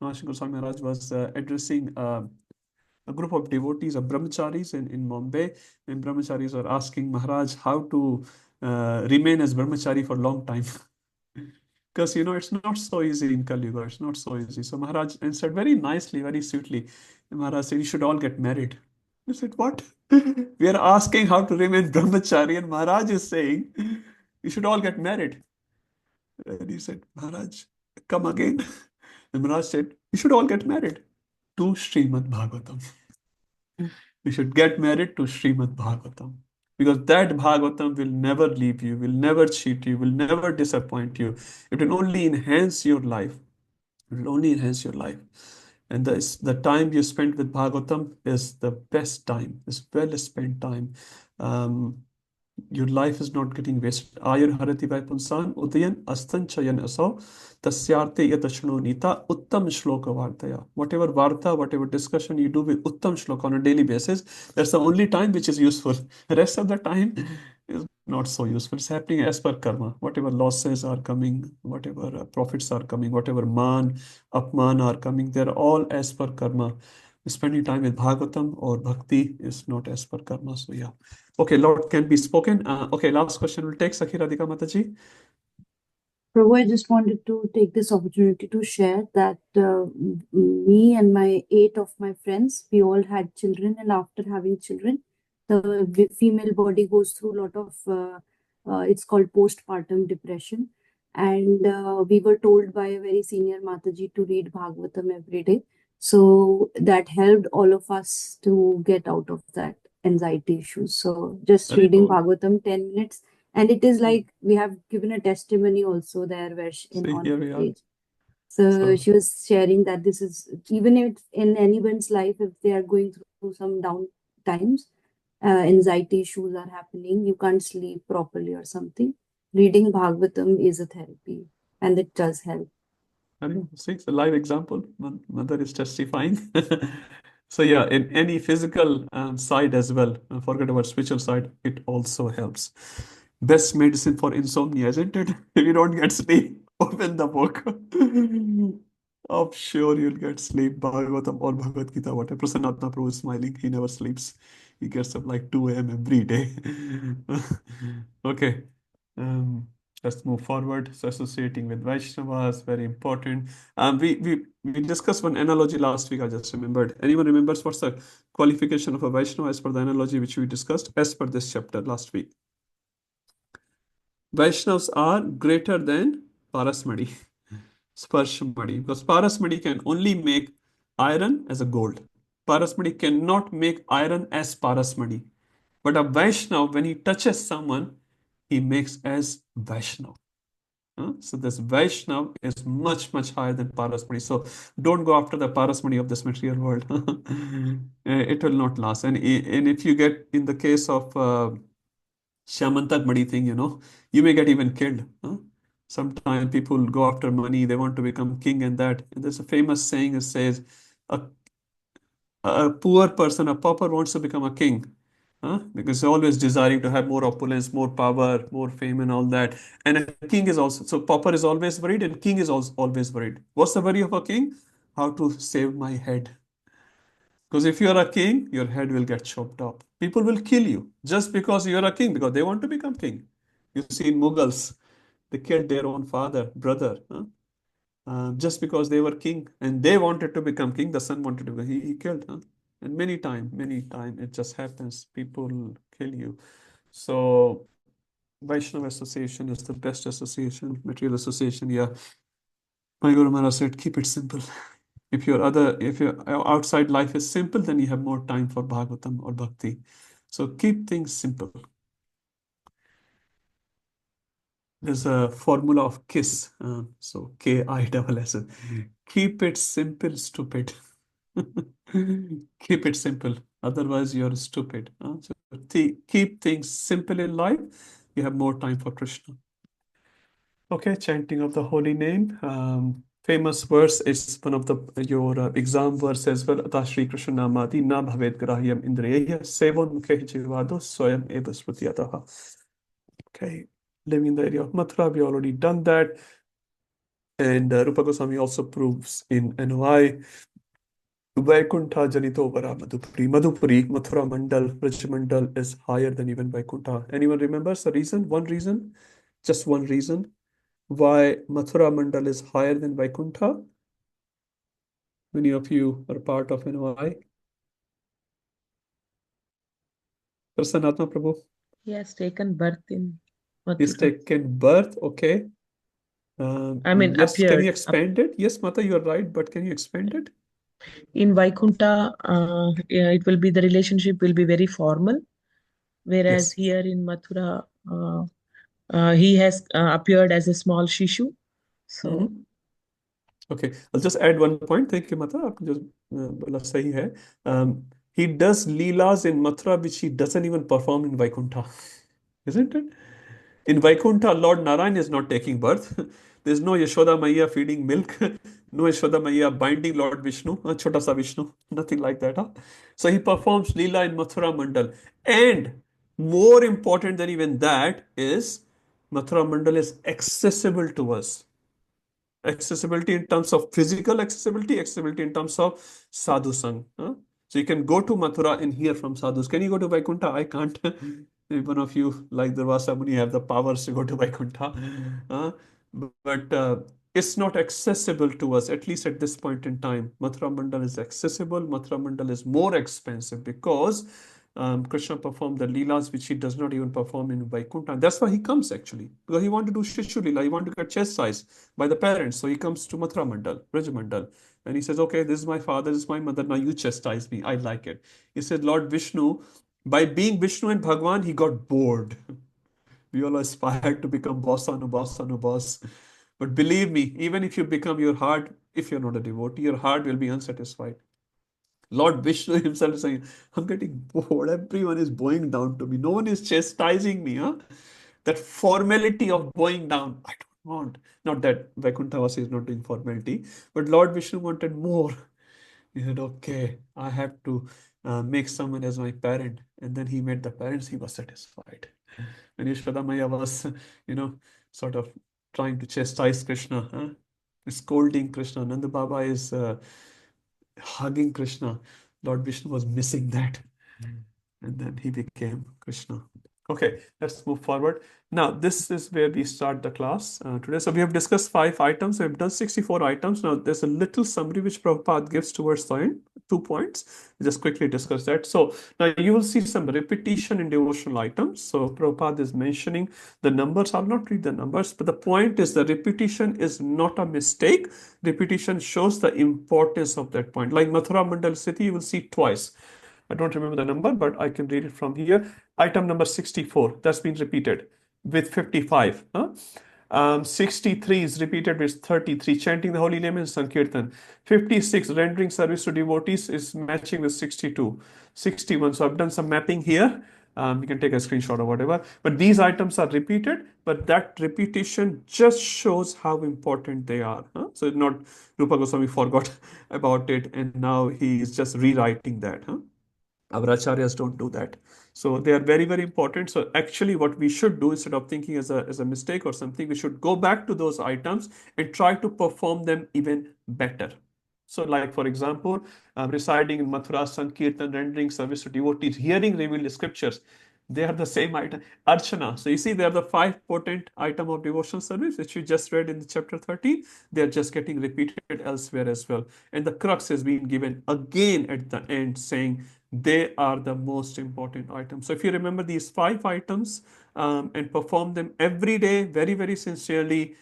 Mahavishnu Goswami Maharaj was addressing a group of devotees, of brahmacharis in Mumbai, and brahmacharis are asking Maharaj how to remain as brahmachari for a long time. Because it's not so easy in Kali Yuga, it's not so easy. So Maharaj answered very nicely, very sweetly. And Maharaj said, you should all get married. I said, what? We are asking how to remain brahmachari, and Maharaj is saying, you should all get married. And he said, Maharaj, come again. And Maharaj said, you should all get married to Srimad Bhagavatam. You should get married to Srimad Bhagavatam. Because that Bhagavatam will never leave you, will never cheat you, will never disappoint you. It will only enhance your life. It will only enhance your life. And the time you spend with Bhagavatam is the best time, is well spent time. Your life is not getting wasted. Ayur harati vaipunsan udayan astan chayan aso tasyarte yatashno nita uttam shloka vartaya. Whatever varta, whatever discussion you do with uttam shloka on a daily basis, that's the only time which is useful. The rest of the time is not so useful. It's happening as per karma. Whatever losses are coming, whatever profits are coming, whatever man, apman are coming, they're all as per karma. Spending time with Bhagavatam or Bhakti is not as per karma. So yeah. Okay, Lord can be spoken. Okay, last question will take Sakhi Radhika Mataji. Prabhu, I just wanted to take this opportunity to share that me and my 8 of my friends, we all had children, and after having children, the female body goes through a lot of, it's called postpartum depression. And we were told by a very senior Mataji to read Bhagavatam every day. So that helped all of us to get out of that anxiety issues. So just Very reading cool. Bhagavatam 10 minutes, and it is like we have given a testimony also there where in See, on here the we are. stage. So So, she was sharing that this is even if in anyone's life, if they are going through some down times, anxiety issues are happening, you can't sleep properly or something. Reading Bhagavatam is a therapy, and it does help. see, it's a live example. Mother is testifying. So yeah, in any physical side as well, forget about spiritual side, it also helps. Best medicine for insomnia, isn't it? If you don't get sleep, open the book. I'm sure you'll get sleep. Bhagavatam or Bhagavad Gita, whatever. Prasanatha Prabhu is smiling. He never sleeps. He gets up like 2 a.m. every day. Okay. Um, let's move forward. So associating with Vaishnavas, very important. We discussed one analogy last week. I just remembered. Anyone remembers what's the qualification of a Vaishnava as per the analogy which we discussed as per this chapter last week? Vaishnavas are greater than Parasmadi, Sparshmadi, because Parasmadi can only make iron as a gold. Parasmani cannot make iron as Parasmani. But a Vaishnav, when he touches someone, he makes as Vaishnav. So this Vaishnav is much, much higher than Parasmani. So don't go after the Parasmani of this material world. It will not last. And if you get in the case of Shamantak Madi thing, you may get even killed. Sometimes people go after money, they want to become king and that. And there's a famous saying that says, a, a poor person, a pauper wants to become a king. Because they're always desiring to have more opulence, more power, more fame, and all that. And a king is also, so pauper is always worried, and king is also always worried. What's the worry of a king? How to save my head. Because if you're a king, your head will get chopped off. People will kill you just because you're a king, because they want to become king. You see, in Mughals, they killed their own father, brother, just because they were king and they wanted to become king. The son wanted to be, he killed. And many time, it just happens. People kill you. So Vaishnava association is the best association, material association. Yeah. My Guru Maharaj said, keep it simple. If your outside life is simple, then you have more time for Bhagavatam or Bhakti. So keep things simple. There's a formula of KISS. So KISS. Keep it simple, stupid. Keep it simple. Otherwise, you're stupid. So keep things simple in life. You have more time for Krishna. Okay, chanting of the holy name. Famous verse is one of your exam verse as well. Ata Shri Krishna Namadi na bhavet grahyam indriya sevon mukhe jivado swayam eva smrtiyataha. Okay, living in the area of Mathura, we already done that. And Rupa Goswami also proves in NOI Vaikuntha Janito Vara Madhupuri. Madhupuri, Mathura Mandal, Braj Mandal is higher than even Vaikuntha. Anyone remembers the reason? One reason? Just one reason why Mathura Mandal is higher than Vaikuntha? Many of you are part of NOI. Prasanatma Prabhu. He has taken birth in He's Mathura. taken birth, okay. Yes, can Appeared. you expand it? Yes, Mata, you are right, but can you expand it? In Vaikuntha, it will be the relationship will be very formal, whereas Yes. here in Mathura, he has appeared as a small Shishu. So Okay, I'll just add one point. Thank you, Mata. आपने जो बोला सही है. He does leelas in Mathura which he doesn't even perform in Vaikuntha, isn't it? In Vaikuntha, Lord Narayan is not taking birth. There's no Yashoda Maya feeding milk, no Yashoda Maya binding Lord Vishnu, Chota Sa Vishnu, nothing like that. So he performs Leela in Mathura Mandal. And more important than even that is Mathura Mandal is accessible to us. Accessibility in terms of physical accessibility in terms of sadhu sang. So you can go to Mathura and hear from sadhus. Can you go to Vaikuntha? I can't. Maybe one of you, like Durvasa Muni, have the powers to go to Vaikuntha. But it's not accessible to us, at least at this point in time. Mathura Mandal is accessible. Mathura Mandal is more expensive because Krishna performed the Leelas which he does not even perform in Vaikuntha. That's why he comes actually, because he wants to do Shishu Leela, he wants to get chastised by the parents. So he comes to Mathura Mandal, Braj Mandal, and he says, okay, this is my father, this is my mother, now you chastise me. I like it. He said, Lord Vishnu, by being Vishnu and Bhagwan, he got bored. We all aspire to become boss on a boss on a boss. But believe me, even if you become your heart, if you're not a devotee, your heart will be unsatisfied. Lord Vishnu himself is saying, I'm getting bored. Everyone is bowing down to me. No one is chastising me. That formality of bowing down, I don't want. Not that Vaikunthavasi is not doing formality, but Lord Vishnu wanted more. He said, okay, I have to make someone as my parent. And then he met the parents, he was satisfied. When Yashoda Maya was, sort of trying to chastise Krishna, scolding Krishna, Nanda Baba is hugging Krishna. Lord Vishnu was missing that. And then he became Krishna. Okay, let's move forward. Now, this is where we start the class today. So we have discussed 5 items. We have done 64 items. Now, there's a little summary which Prabhupada gives towards the end, 2 points. We just quickly discuss that. So now you will see some repetition in devotional items. So Prabhupada is mentioning the numbers. I'll not read the numbers, but the point is the repetition is not a mistake. Repetition shows the importance of that point. Like Mathura Mandal City, you will see twice. I don't remember the number, but I can read it from here. Item number 64, that's been repeated with 55. 63 is repeated with 33, chanting the holy name in Sankirtan. 56, rendering service to devotees is matching with 62. 61, so I've done some mapping here. You can take a screenshot or whatever. But these items are repeated, but that repetition just shows how important they are. So it's not Rupa Goswami forgot about it and now he is just rewriting that. Our acharyas don't do that. So they are very, very important. So actually what we should do instead of thinking as a mistake or something, we should go back to those items and try to perform them even better. So like, for example, reciting in Mathura, Sankirtan, rendering service to devotees, hearing revealed scriptures, they are the same item. Archana. So you see, they are the 5 potent item of devotional service, which we just read in the chapter 30. They are just getting repeated elsewhere as well. And the crux is being given again at the end, saying they are the most important items. So if you remember these 5 items and perform them every day, very, very sincerely,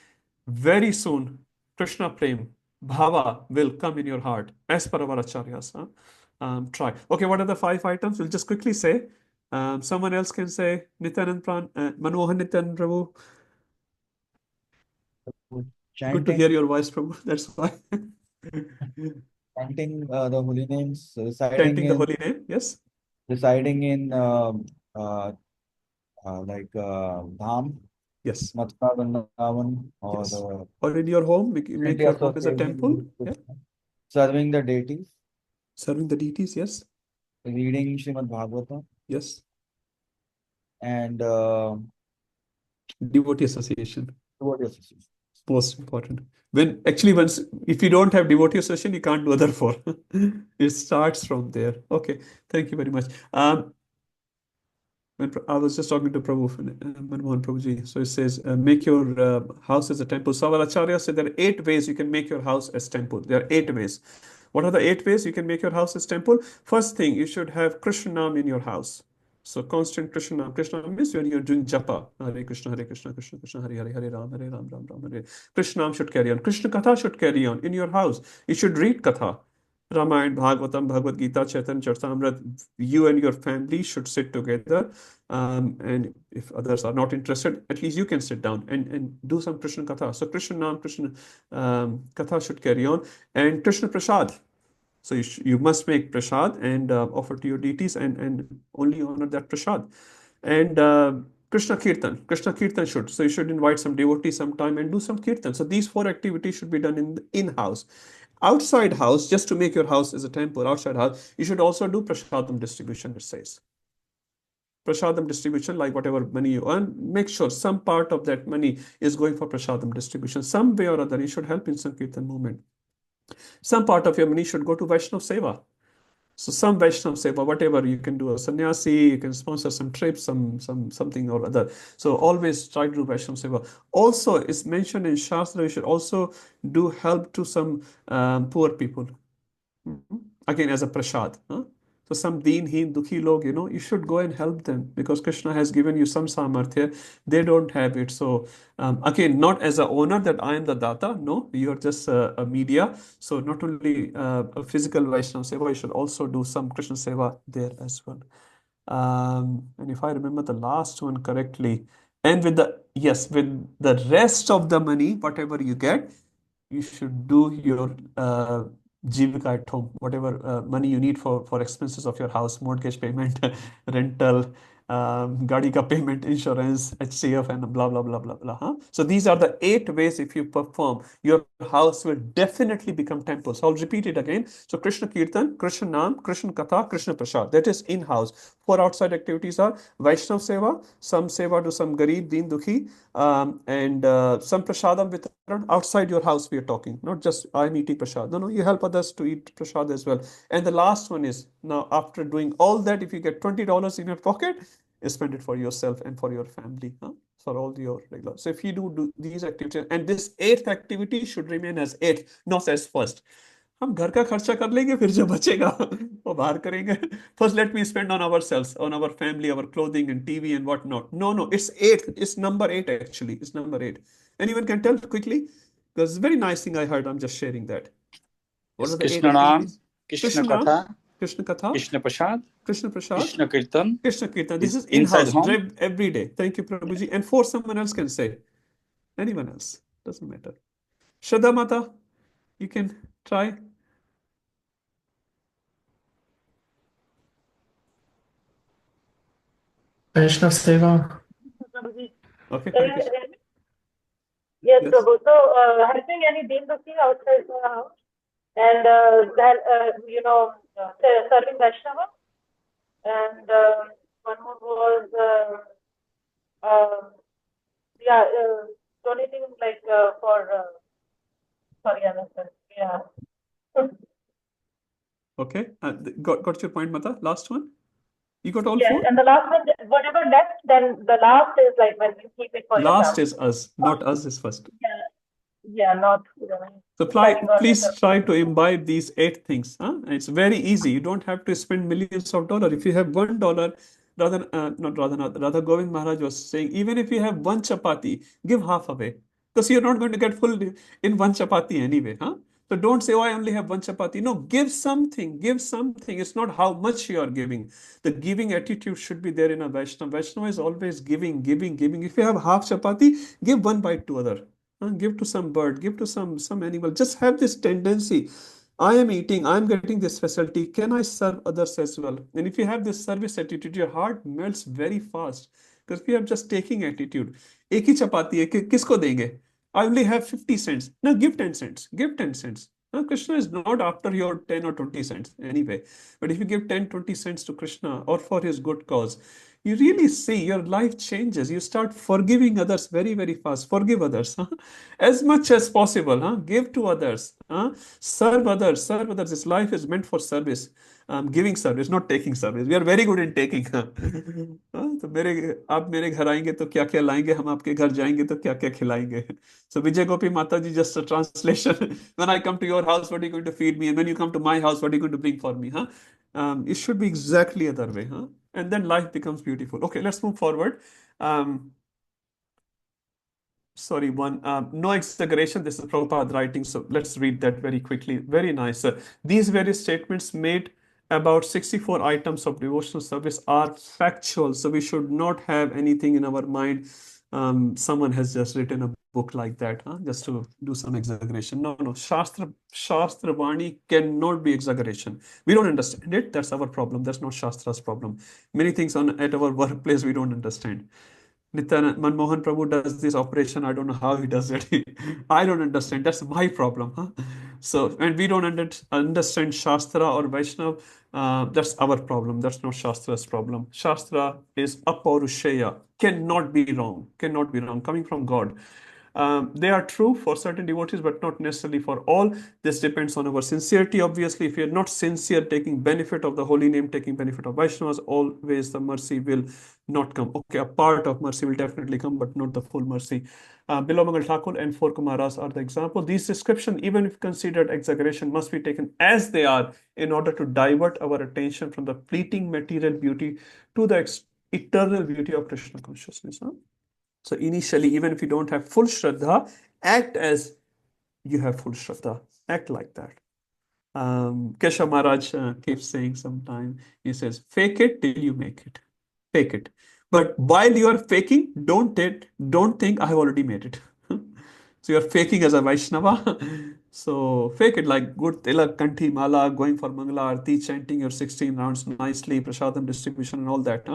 very soon, Krishna Prem, Bhava will come in your heart as per our acharyas. Try. Okay, what are the 5 items? We'll just quickly say. Someone else can say Nityanand Pran, Manohan Nityanand Prabhu. Good to hear your voice, Prabhu. That's why. Chanting the holy names, Chanting the holy name, yes. residing in Dham, Yes. Mathura, Vrindavan, or Yes. Or in your home, make your home as a temple. Yeah. serving the deities, Serving the deities, yes. reading Srimad Bhagavatam, Yes. and Devotee association. devotee association. Most important. When actually once if you don't have devotee association, you can't do other 4. It starts from there. Okay, thank you very much. When I was just talking to Prabhu, Manmohan Prabhuji. So it says, make your house as a temple. So our Acharya said there are 8 ways you can make your house as temple. There are 8 ways. What are the 8 ways you can make your house as temple? First thing, you should have Krishna Nam in your house. So constant Krishna Nam. Krishna Nam means when you're doing japa. Hare Krishna, Krishna Krishna, Hare Hare, Hare Ram, Ram Ram, Hare. Krishna Nam should carry on. Krishna Katha should carry on in your house. You should read Katha. Ramayana, Bhagavatam, Bhagavad Gita, Chaitanya Charitamrita, you and your family should sit together. And if others are not interested, at least you can sit down and do some Krishna Katha. So Krishna Nam, Krishna Katha should carry on. And Krishna Prasad. So you must make prasad and offer to your deities and only honor that prasad. And Krishna Kirtan should. So you should invite some devotees sometime and do some Kirtan. So these 4 activities should be done in-house. Outside house, just to make your house as a temple, outside house, you should also do prasadam distribution, it says. Prasadam distribution, like whatever money you earn, make sure some part of that money is going for prasadam distribution. Some way or other, you should help in Sankirtan movement. Some part of your money should go to Vaishnav Seva. So some Vaishnav Seva, whatever you can do, a sannyasi, you can sponsor some trips, something or other. So always try to do Vaishnav Seva. Also, it's mentioned in Shastra, you should also do help to some poor people. Again, as a prasad. So some deen, heen, dukhi log, you should go and help them because Krishna has given you some samarthya. They don't have it. So again, not as a owner that I am the data. No, you are just a media. So not only a physical Vaishnava Seva, you should also do some Krishna Seva there as well. And if I remember the last one correctly, and with the rest of the money, whatever you get, you should do your Jivika at home, whatever money you need for expenses of your house, mortgage payment, rental, gadi ka payment, insurance, HCF, and blah, blah, blah, blah, blah. So these are the 8 ways if you perform, your house will definitely become temple. So I'll repeat it again. So Krishna Kirtan, Krishna Nam, Krishna Katha, Krishna Prasad. That is in-house. 4 outside activities are Vaishnav Seva, some Seva to some Garib, Deen, Dukhi, and some Prasadam Vitran outside your house we are talking. Not just I'm eating Prasad. No, you help others to eat Prasad as well. And the last one is, now after doing all that, if you get $20 in your pocket, spend it for yourself and for your family, huh? For all your regular. So if you do these activities, and this eighth activity should remain as eighth, not as first. हम घर का खर्चा कर लेंगे, फिर जो बचेगा वो बाहर करेंगे. First, let me spend on ourselves, on our family, our clothing and TV and whatnot. No, it's eighth. It's number eight actually. It's number eight. Anyone can tell quickly? Because it's a very nice thing I heard. I'm just sharing that. What It's are the eight Krishna Nam, activities? Krishna Krishna Nam, Katha, Krishna Katha, Krishna Prasad, Krishna Prasad, Krishna Kirtan. Krishna Kirtan. This Is is inside in-house, home. every day. Thank you, Prabhuji. And four, someone else can say. Anyone else. Doesn't matter. Shraddha Mata, you can try. Vaishnav Seva. Prabhuji. Okay, Can Hare you Krishna. hear me? Yes, Yes. Prabhu. So, helping any Deen Bhakti outside the house and serving Vaishnava. And one more was, donating like for, sorry, I missed it. Yeah. Okay. Got your point, Mata. Last one. You got all Yes, four? and the last one, whatever left, then the last is like when you keep it for your Last family. is us, not us is first. Yeah, not So depending on please yourself. try to imbibe these eight things. Huh? And it's very easy. You don't have to spend millions of dollars. If you have $1, Radha Govind Maharaj was saying, even if you have one chapati, give half away. Because you're not going to get full in one chapati anyway. Huh? So don't say, oh, I only have one chapati. No, give something. Give something. It's not how much you are giving. The giving attitude should be there in a Vaishnava. Vaishnava is always giving. If you have half chapati, give one bite to other. Give to some bird, give to some animal. Just have this tendency. I am eating, I am getting this facility. Can I serve others as well? And if you have this service attitude, your heart melts very fast. Because if you have just taking attitude, एक ही चपाती है किसको देंगे? I only have 50 cents. No, give 10 cents. Give 10 cents. No, Krishna is not after your 10 or 20 cents anyway. But if you give 10, 20 cents to Krishna or for his good cause, you really see your life changes. You start forgiving others very, very fast. Forgive others as much as possible. Give to others. Serve others. Serve others. This life is meant for service. Giving service, not taking service. We are very good in taking. तो आप मेरे घर आएंगे तो क्या क्या लाएंगे, हम आपके घर जाएंगे तो क्या क्या खिलाएंगे. So Vijay Gopi Mataji, just a translation. When I come to your house, what are you going to feed me? And when you come to my house, what are you going to bring for me? It should be exactly other way. And then life becomes beautiful. Okay, let's move forward. No exaggeration. This is Prabhupada writing, so let's read that very quickly. Very nice. These various statements made about 64 items of devotional service are factual, so we should not have anything in our mind. Someone has just written a book like that, just to do some exaggeration. No. Shastra Vani cannot be exaggeration. We don't understand it. That's our problem. That's not Shastra's problem. Many things at our workplace we don't understand. Nityananda Manmohan Prabhu does this operation. I don't know how he does it. I don't understand. That's my problem. So, and we don't understand Shastra or Vaishnava. That's our problem. That's not Shastra's problem. Shastra is apaurushaya. Cannot be wrong. Cannot be wrong. Coming from God. They are true for certain devotees, but not necessarily for all. This depends on our sincerity. Obviously, if you're not sincere, taking benefit of the holy name, taking benefit of Vaishnavas, always the mercy will not come. Okay, a part of mercy will definitely come, but not the full mercy. Bilo Mangal Thakur and four Kumaras are the example. These descriptions, even if considered exaggeration, must be taken as they are in order to divert our attention from the fleeting material beauty to the eternal beauty of Krishna consciousness. So initially, even if you don't have full Shraddha, act as you have full Shraddha. Act like that. Keshav Maharaj keeps saying sometime, he says, fake it till you make it. Fake it. But while you are faking, don't think I have already made it. So you're faking as a Vaishnava. So fake it like good tilak, kanthi, mala, going for Mangala Arti, chanting your 16 rounds nicely, prasadam distribution and all that.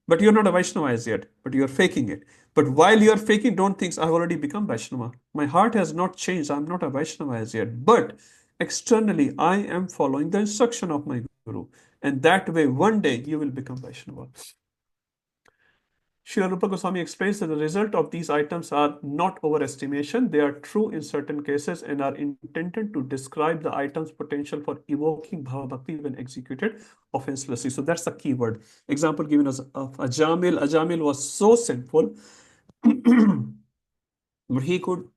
But you're not a Vaishnava as yet, but you're faking it. But while you're faking, don't think I've already become Vaishnava. My heart has not changed. I'm not a Vaishnava as yet. But externally, I am following the instruction of my Guru. And that way, one day you will become Vaishnava. Srila Rupa Goswami explains that the result of these items are not overestimation. They are true in certain cases and are intended to describe the item's potential for evoking Bhava Bhakti when executed offenselessly. So that's the key word. Example given as of Ajamil. Ajamil was so sinful, but he could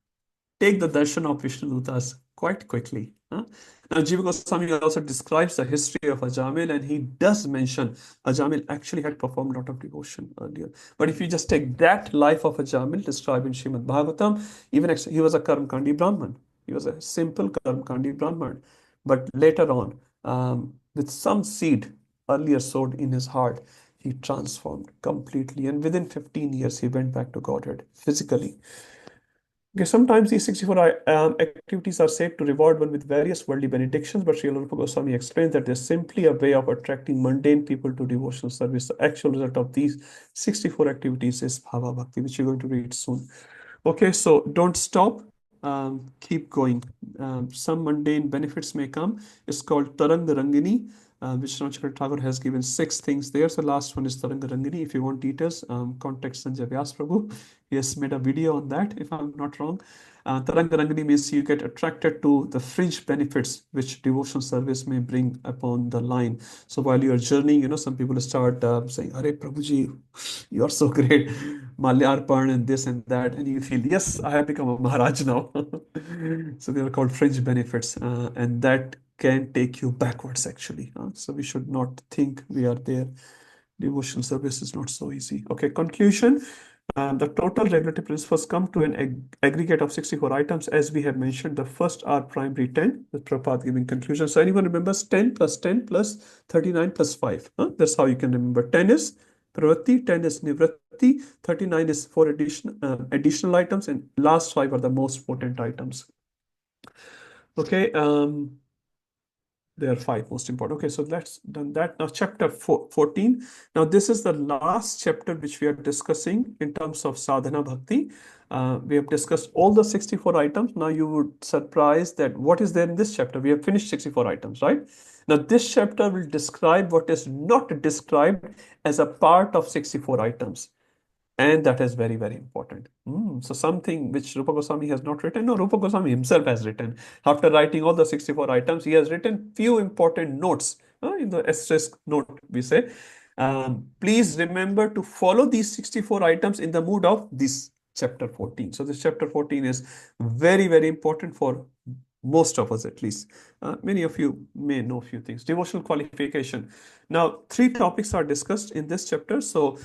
take the darshan of Vishnudutas quite quickly. Now, Jiva Goswami also describes the history of Ajamil, and he does mention Ajamil actually had performed a lot of devotion earlier. But if you just take that life of Ajamil described in Srimad Bhagavatam, even he was a Karmkandi Brahman. He was a simple Karmkandi Brahman. But later on, with some seed earlier sowed in his heart, he transformed completely. And within 15 years, he went back to Godhead physically. Okay, sometimes these 64 activities are said to reward one with various worldly benedictions, but Srila Rupa Goswami explains that they're simply a way of attracting mundane people to devotional service. The actual result of these 64 activities is Bhava Bhakti, which you're going to read soon. Okay, so don't stop, keep going. Some mundane benefits may come. It's called Taranga Rangini. Vishnu Thakur has given 6 things there. So last one is Taranga Rangini. If you want details, contact Sanjay Vyas Prabhu. He has made a video on that, if I'm not wrong. Taranga Rangini means you get attracted to the fringe benefits which devotional service may bring upon the line. So while you're journeying, some people start saying, Hare Prabhuji, you are so great. Malyarpan and this and that. And you feel, yes, I have become a Maharaj now. So they are called fringe benefits. And that can take you backwards, actually. So we should not think we are there. Devotional service is not so easy. Okay, conclusion. The total regulatory principles come to an aggregate of 64 items. As we have mentioned, the first are primary 10, with Prabhupada giving conclusion. So anyone remembers 10 plus 10 plus 39 plus 5? That's how you can remember. 10 is Pravatti, 10 is Nivratti, 39 is 4 additional items, and last 5 are the most potent items. Okay, there are 5 most important. Okay, so let's done that. Now chapter 14. Now this is the last chapter which we are discussing in terms of sadhana bhakti. We have discussed all the 64 items. Now you would surprise that what is there in this chapter. We have finished 64 items, right? Now this chapter will describe what is not described as a part of 64 items. And that is very, very important. So something which Rupa Goswami has not written, no, Rupa Goswami himself has written. After writing all the 64 items, he has written few important notes. In the asterisk note, we say, please remember to follow these 64 items in the mood of this chapter 14. So this chapter 14 is very, very important for most of us, at least. Many of you may know a few things. Devotional qualification. Now, 3 topics are discussed in this chapter. So,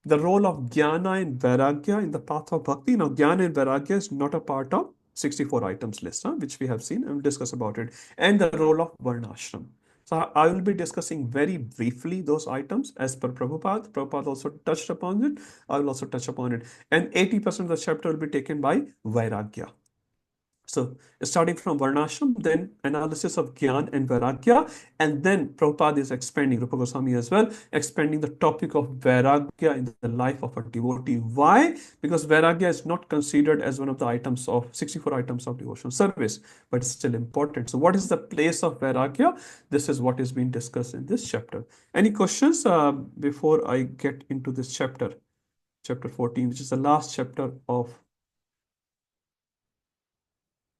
the role of Jnana and Vairagya in the path of Bhakti. Now, Jnana and Vairagya is not a part of 64 items list, which we have seen and we'll discuss about it. And the role of Varnashram. So, I will be discussing very briefly those items as per Prabhupada. Prabhupada also touched upon it. I will also touch upon it. And 80% of the chapter will be taken by Vairagya. So starting from Varnashram, then analysis of Gyan and Vairagya, and then Prabhupada is expanding, Rupa Goswami as well, expanding the topic of Vairagya in the life of a devotee. Why? Because Vairagya is not considered as one of the items of 64 items of devotional service, but it's still important. So what is the place of Vairagya? This is what is being discussed in this chapter. Any questions before I get into this chapter? Chapter 14, which is the last chapter of...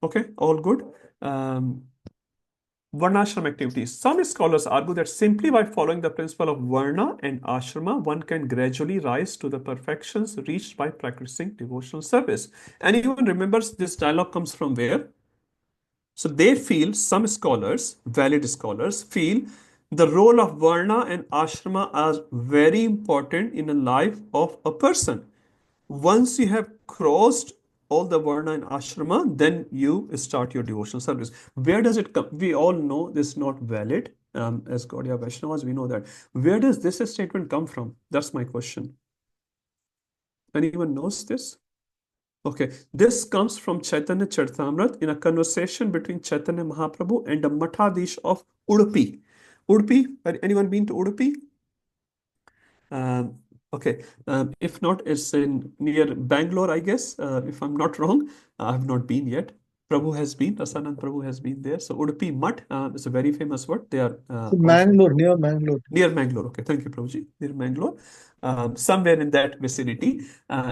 Okay, all good. Varnashram activities. Some scholars argue that simply by following the principle of Varna and Ashrama, one can gradually rise to the perfections reached by practicing devotional service. Anyone remembers this dialogue comes from where? So they feel, some scholars, valid scholars, feel the role of Varna and Ashrama are very important in the life of a person. Once you have crossed all the Varna and Ashrama, then you start your devotional service. Where does it come? We all know this is not valid. As Gaudiya Vaishnavas, we know that. Where does this statement come from? That's my question. Anyone knows this? Okay, this comes from Chaitanya Charitamrita in a conversation between Chaitanya Mahaprabhu and the Mathadish of Udupi. Udupi, anyone been to Udupi? Okay, if not, it's in near Bangalore, I guess, if I'm not wrong. I have not been yet. Prabhu has been, Rasanand Prabhu has been there. So Udupi Mutt is a very famous word. They are So also Mangalore, near Mangalore. near Mangalore. Okay, thank you, Prabhuji. Near Mangalore, somewhere in that vicinity,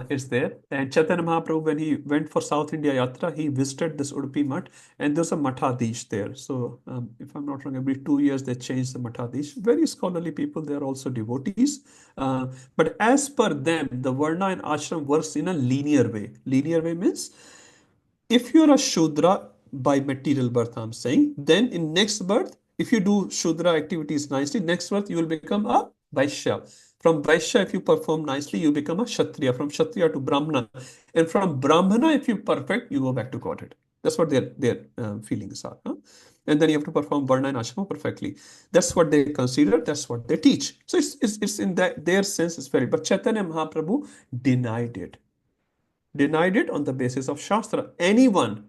it's there. And Chaitanya Mahaprabhu, when he went for South India Yatra, he visited this Udupi Mutt, and there's a Mathadish there. So, if I'm not wrong, every 2 years they change the Mathadish. Very scholarly people. They are also devotees. But as per them, the Varna and Ashram works in a linear way. Linear way means if you're a Shudra by material birth, I'm saying, then in next birth, if you do Shudra activities nicely, next birth you will become a Vaishya. From Vaishya, if you perform nicely, you become a Kshatriya. From Kshatriya to Brahmana. And from Brahmana, if you perfect, you go back to Godhead. That's what their feelings are. Huh? And then you have to perform Varna and Ashrama perfectly. That's what they consider, that's what they teach. So it's in that their sense, it's very, but Chaitanya Mahaprabhu denied it. Denied it on the basis of Shastra. Anyone,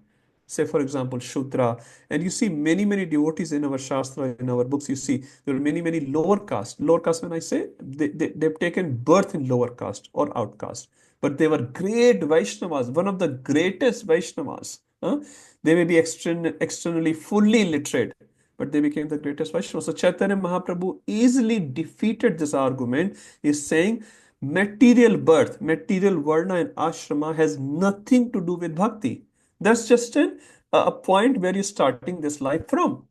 say for example, Shudra, and you see many devotees in our Shastra, in our books, you see there are many lower caste. Lower caste, when I say, they've taken birth in lower caste or outcast, but they were great Vaishnavas, one of the greatest Vaishnavas. They may be externally fully literate, but they became the greatest Vaishnavas. So Chaitanya Mahaprabhu easily defeated this argument. He's saying, material birth, material varna and ashrama has nothing to do with bhakti. That's just a point where you're starting this life from.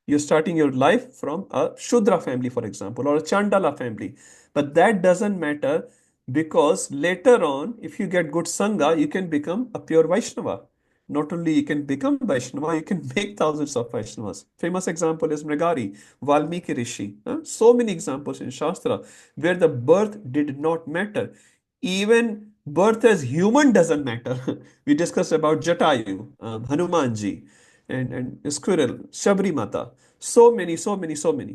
You're starting your life from a Shudra family, for example, or a Chandala family. But that doesn't matter, because later on, if you get good Sangha, you can become a pure Vaishnava. Not only you can become Vaishnava, you can make thousands of Vaishnavas. Famous example is Mrigari, Valmiki Rishi. So many examples in Shastra where the birth did not matter. Even birth as human doesn't matter. We discussed about Jatayu, Hanumanji, and Squirrel, Shabri Mata. So many.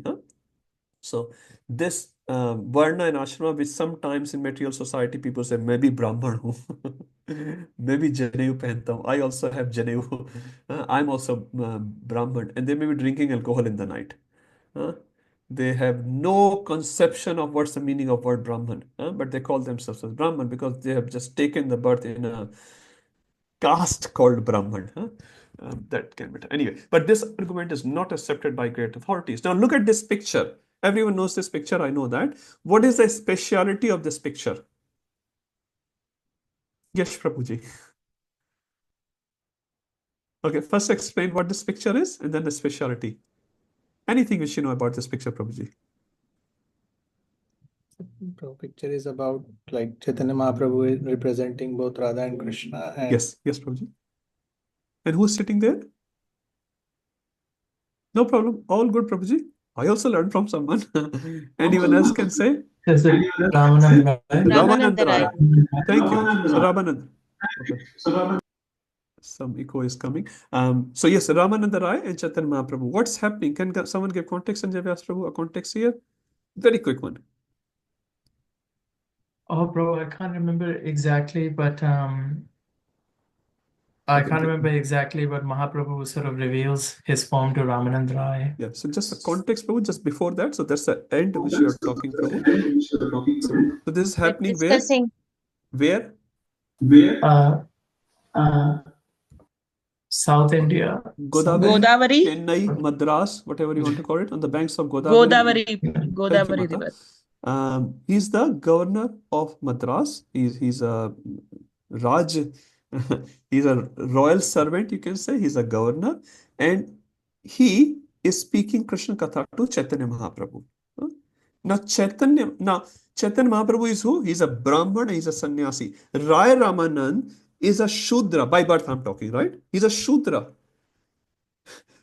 Huh? So this Varna and Ashrama, which sometimes in material society people say, maybe Brahman hu, maybe Janeyu pehanta hu. I also have Janeyu. I'm also Brahman. And they may be drinking alcohol in the night. They have no conception of what's the meaning of word Brahman. But they call themselves as Brahman because they have just taken the birth in a caste called Brahman. That can be anyway. But this argument is not accepted by great authorities. Now look at this picture. Everyone knows this picture. I know that. What is the speciality of this picture? Yes, Prabhuji. Okay, first explain what this picture is and then the speciality. Anything which you know about this picture, Prabhuji? The picture is about like Chaitanya Mahaprabhu is representing both Radha and Krishna. And Yes, Prabhuji. And who's sitting there? No problem. All good, Prabhuji. I also learned from someone. Anyone else can say? Yes, Ramanand Rai. Ramananda Rai. Thank you. So Ramanand. Okay. Some echo is coming. So yes, Ramananda Rai and Chaitanya Mahaprabhu. What's happening? Can someone give context, Sanjay Vyas Prabhu, a context here? Very quick one. Oh, bro, I can't remember exactly, but I can't remember exactly, but Mahaprabhu sort of reveals his form to Ramanand Rai. Yeah, so just the context, Prabhu, just before that. So that's the end which you are talking, Prabhu. So this is happening where? Discussing. Where? South India. Godavari. Chennai, Madras, whatever you want to call it, on the banks of Godavari. Thank you, Godavari Mata. River. He's the governor of Madras. He's a Raj, he's a royal servant, you can say. He's a governor, and he is speaking Krishna Katha to Chaitanya Mahaprabhu. Now Chaitanya Mahaprabhu is who? He's a Brahman, he's a sannyasi. Rai Ramanand is a Shudra, by birth I'm talking, right? He's a Shudra.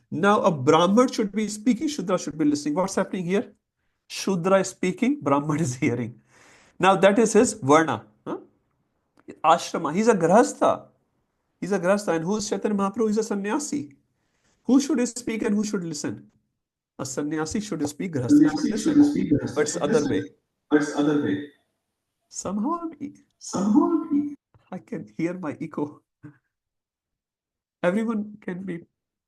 Now a Brahman should be speaking, Shudra should be listening. What's happening here? Shudra is speaking, Brahman is hearing. Now that is his Varna. Ashrama. He's a Grahastha. And who's Chaitanya Mahaprabhu? He's a sannyasi. Who should speak and who should listen? A sannyasi should speak, Grahastha should listen. But it's other way. Somehow I can hear my echo. Everyone can be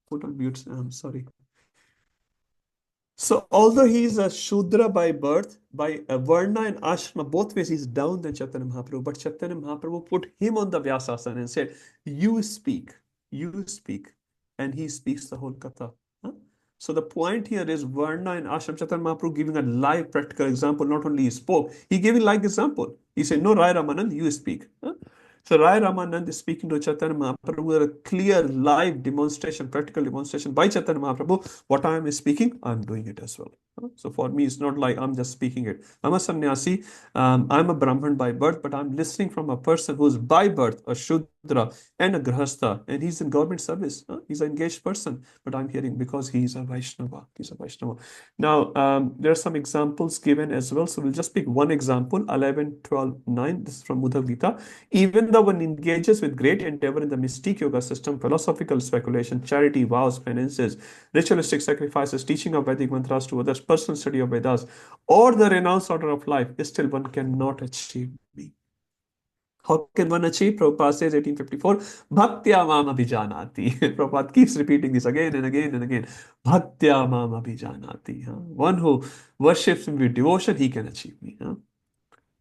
put on mute. I'm sorry. So although he is a Shudra by birth, by Varna and Ashrama, both ways he's down than Chaitanya Mahaprabhu, but Chaitanya Mahaprabhu put him on the Vyasasana and said, you speak. you speak, and he speaks the whole katha. Huh? So the point here is Varna and Ashram. Chaitanya Mahaprabhu giving a live practical example. Not only he spoke, he gave a live example. He said, "No, Rai Ramanand, you speak." Huh? So Rai Ramanand is speaking to Chaitanya Mahaprabhu with a clear live demonstration, practical demonstration by Chaitanya Mahaprabhu. What I am speaking, I am doing it as well. So for me, it's not like I'm just speaking it. I'm a sannyasi. I'm a Brahman by birth, but I'm listening from a person who's by birth a Shudra and a Grahastha, and he's in government service. He's an engaged person, but I'm hearing because he's a Vaishnava. He's a Vaishnava. Now, there are some examples given as well. So we'll just pick one example, 11, 12, 9. This is from Buddha Gita. Even though one engages with great endeavor in the mystic yoga system, philosophical speculation, charity, vows, penances, ritualistic sacrifices, teaching of Vedic mantras to others, personal study of Vedas, or the renounced order of life, still one cannot achieve me. How can one achieve? Prabhupada says 1854, Bhaktya mam abhijanati. Prabhupada keeps repeating this again and again and again. Bhaktya mam abhijanati. One who worships me with devotion, he can achieve me.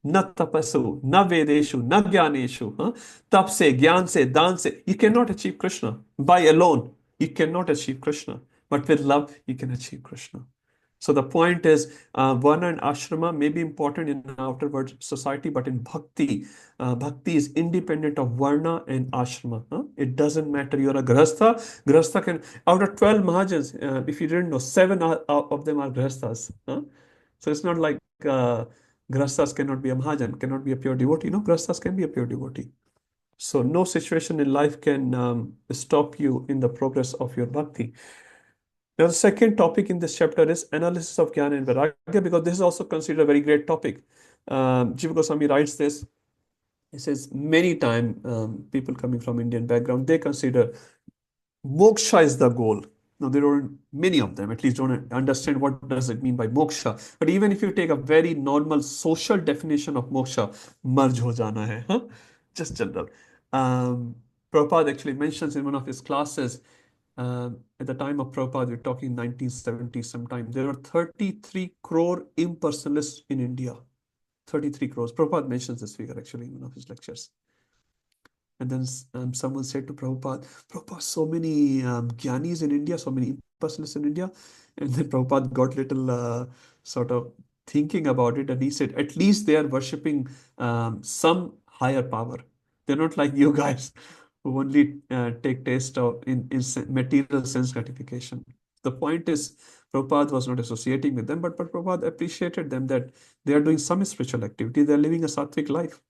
न तपसु न वेदेशु न ज्ञानेशु तप से ज्ञान से दान से you cannot achieve Krishna by alone. You cannot achieve Krishna, but with love you can achieve Krishna. So the point is, varna and ashrama may be important in outer world society, but in bhakti, bhakti is independent of varna and ashrama. It doesn't matter. You're a grahastha. Grahastha can, out of 12 mahajans, if you didn't know, 7 of them are grahasthas. So it's not like grahasthas cannot be a mahajan, cannot be a pure devotee. No, grahasthas can be a pure devotee. So no situation in life can stop you in the progress of your bhakti. Now, the second topic in this chapter is analysis of Jnana and Vairagya, because this is also considered a very great topic. Jiva Goswami writes this. He says many times people coming from Indian background, they consider moksha is the goal. Now, there are many of them, at least don't understand what does it mean by moksha. But even if you take a very normal social definition of moksha, marj ho jana hai, just general. Prabhupada actually mentions in one of his classes, at the time of Prabhupada, we're talking 1970 sometime, there were 33 crore impersonalists in India. 33 crores. Prabhupada mentions this figure actually in one of his lectures. And then someone said to Prabhupada, Prabhupada, so many jnanis in India, so many impersonalists in India. And then Prabhupada got little sort of thinking about it, and he said, at least they are worshipping some higher power. They're not like you guys who only take taste of in material sense gratification. The point is, Prabhupada was not associating with them, but Prabhupada appreciated them that they are doing some spiritual activity. They're living a sattvic life.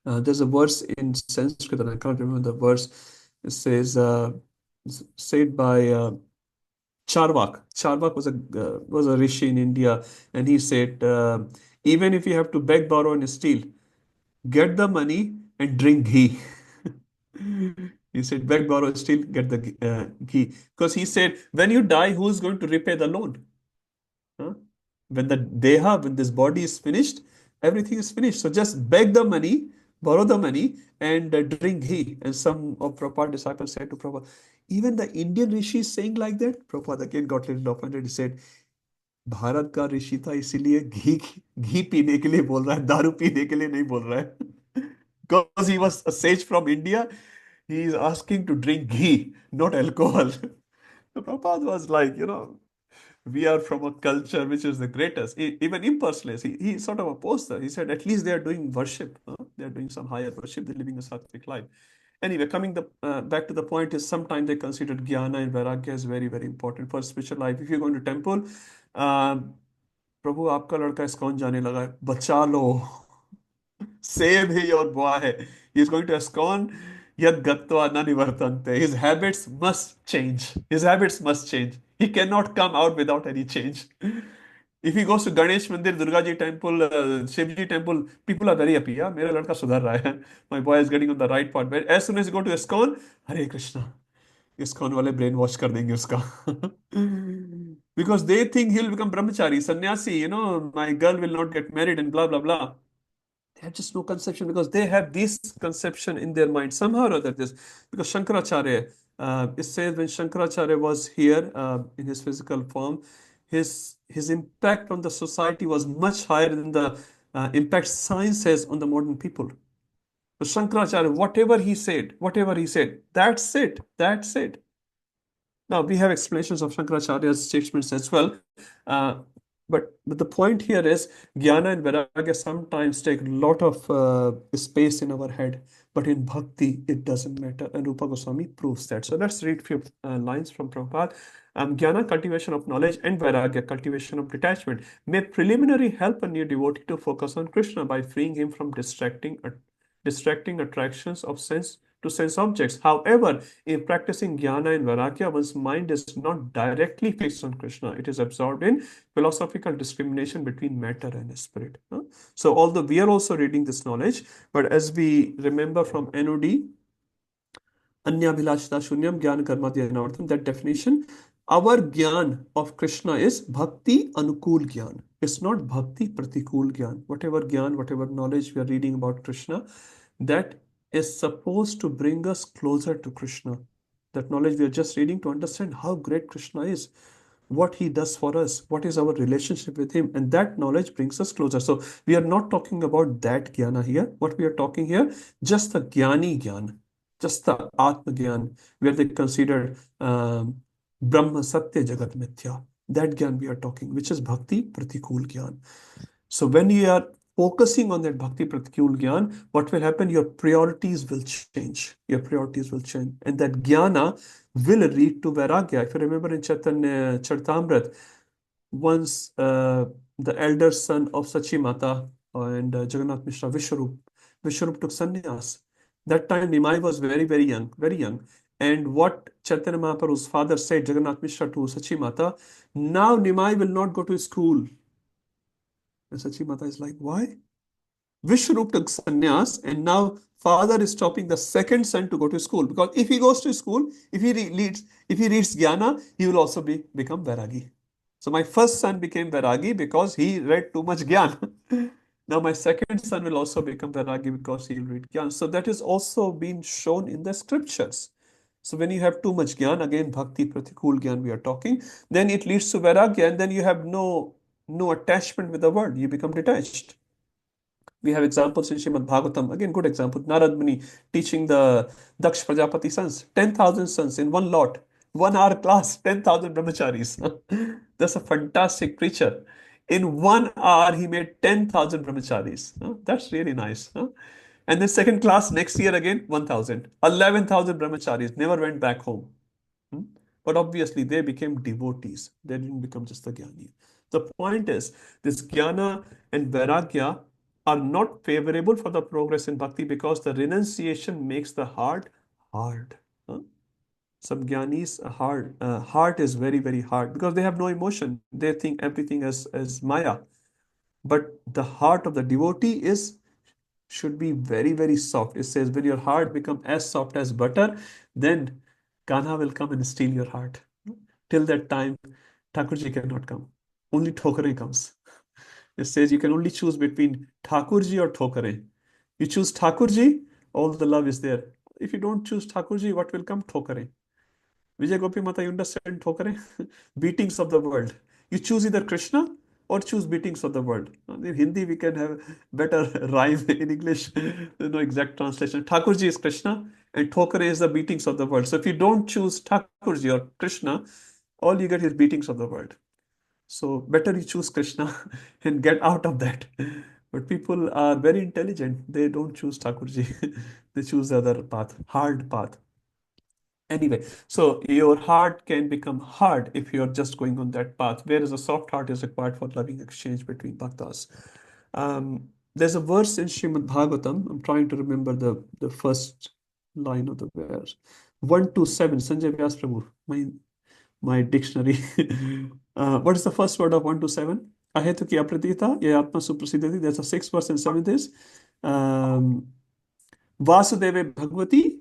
There's a verse in Sanskrit, and I can't remember the verse. It says, said by Charvak. Charvak was a rishi in India, and he said, even if you have to beg, borrow, and steal, get the money and drink ghee. He said, beg, borrow, steal, get the ghee. Because he said, when you die, who's going to repay the loan? When the deha, when this body is finished, everything is finished. So just beg the money, borrow the money, and drink ghee. And some of Prabhupada disciples said to Prabhupada, even the Indian rishi is saying like that. Prabhupada again got a little offended. He said, Bharat का ऋषि था इसीलिए घी पीने के लिए बोल रहा है, दारू पीने के लिए नहीं बोल रहा है. Because he was a sage from India, he is asking to drink ghee, not alcohol. So Prabhupada was like, we are from a culture which is the greatest, even impersonalist. He sort of opposed that. He said, at least they are doing worship. They are doing some higher worship. They're living a sattvic life. Anyway, coming back to the point is sometimes they consider jnana and vairagya is very, very important for spiritual life. If you're going to temple, प्रभु आपका लड़का ISKCON जाने लगा है, बचा लो. Save your boy. He's going to ISKCON. Yad gattva na nivartante. His habits must change. His habits must change. He cannot come out without any change. If he goes to Ganesh Mandir, Durga Ji temple, Shiv Ji temple, people are very happy. Yeah, मेरा लड़का सुधर रहा है. My boy is getting on the right path. But as soon as you go to ISKCON, Hare Krishna. ISKCON वाले brain wash कर देंगे उसका. Because they think he'll become brahmachari, sannyasi. My girl will not get married and blah blah blah. They have just no conception because they have this conception in their mind somehow or other. This because Shankaracharya, it says when Shankaracharya was here in his physical form, his impact on the society was much higher than the impact science has on the modern people. So Shankaracharya, whatever he said, that's it, that's it. Now, we have explanations of Shankaracharya's statements as well. But the point here is jnana and vairagya sometimes take a lot of space in our head, but in bhakti, it doesn't matter. And Rupa Goswami proves that. So let's read few lines from Prabhupada. Jnana, cultivation of knowledge, and vairagya, cultivation of detachment, may preliminary help a new devotee to focus on Krishna by freeing him from distracting attractions of sense to sense objects. However, in practicing jnana and vairagya, one's mind is not directly fixed on Krishna. It is absorbed in philosophical discrimination between matter and spirit. So, although we are also reading this knowledge, but as we remember from NOD, Anyabhilashita Shunyam Gyan Karmadhya Anartham, that definition, our Gyan of Krishna is Bhakti Anukul Gyan. It's not Bhakti Pratikul Gyan. Whatever Gyan, whatever knowledge we are reading about Krishna, that is supposed to bring us closer to Krishna. That knowledge we are just reading to understand how great Krishna is, what he does for us, what is our relationship with him, and that knowledge brings us closer. So we are not talking about that jnana here. What we are talking here, just the jnani jnana, just the Atma Gyan, where they consider Brahma Satya Jagat Mithya. That Gyan we are talking, which is Bhakti Pratikul Gyan. So when you are focusing on that Bhakti Pratikul Gyan, what will happen? Your priorities will change. Your priorities will change. And that Jnana will lead to Vairagya. If you remember in Chaitanya Charitamrita, once the elder son of Sachi Mata and Jagannath Mishra, Vishwarup took sannyas. That time Nimai was very, very young, very young. And what Chaitanya Mahaprabhu's father said, Jagannath Mishra to Sachi Mata, now Nimai will not go to school. And Sachi Mata is like, why? Vishwarup took sannyas, and now father is stopping the second son to go to school, because if he goes to school, if he reads jnana, he will also become vairagi. So my first son became vairagi because he read too much jnana. Now my second son will also become vairagi because he will read jnana. So that is also been shown in the scriptures. So when you have too much jnana, again bhakti pratikul jnana we are talking, then it leads to vairagya, and then you have no attachment with the world. You become detached. We have examples in Shrimad Bhagavatam. Again, good example. Narad Muni teaching the Daksh Prajapati sons, 10,000 sons in one lot, 1 hour class, 10,000 brahmacharis. That's a fantastic preacher. In 1 hour, he made 10,000 brahmacharis. That's really nice. And then second class next year again, 1,000. 11,000 brahmacharis never went back home. But obviously, they became devotees. They didn't become just the jnani. The point is, this jnana and vairagya are not favorable for the progress in bhakti because the renunciation makes the heart hard. Some jnanis heart is very, very hard because they have no emotion. They think everything as Maya. But the heart of the devotee should be very, very soft. It says, when your heart becomes as soft as butter, then Kanha will come and steal your heart. Till that time, Thakurji cannot come. Only Thokare comes. It says you can only choose between Thakurji or Thokare. You choose Thakurji, all the love is there. If you don't choose Thakurji, what will come? Thokare. Vijay Gopi Mata, you understand Thokare? Beatings of the world. You choose either Krishna or choose beatings of the world. In Hindi, we can have better rhyme. In English, there's no exact translation. Thakurji is Krishna and Thokare is the beatings of the world. So if you don't choose Thakurji or Krishna, all you get is beatings of the world. So better you choose Krishna and get out of that. But people are very intelligent. They don't choose Thakurji. They choose the other path, hard path. Anyway, so your heart can become hard if you're just going on that path, whereas a soft heart is required for loving exchange between bhaktas. There's a verse in Srimad Bhagavatam. I'm trying to remember the first line of the verse. 127, Sanjay Vyas Prabhu, my dictionary. What is the first word of 127? Ahetuki apratita, ye atma suprasidati. There's a sixth verse and seventh is Vasudeve Bhagavati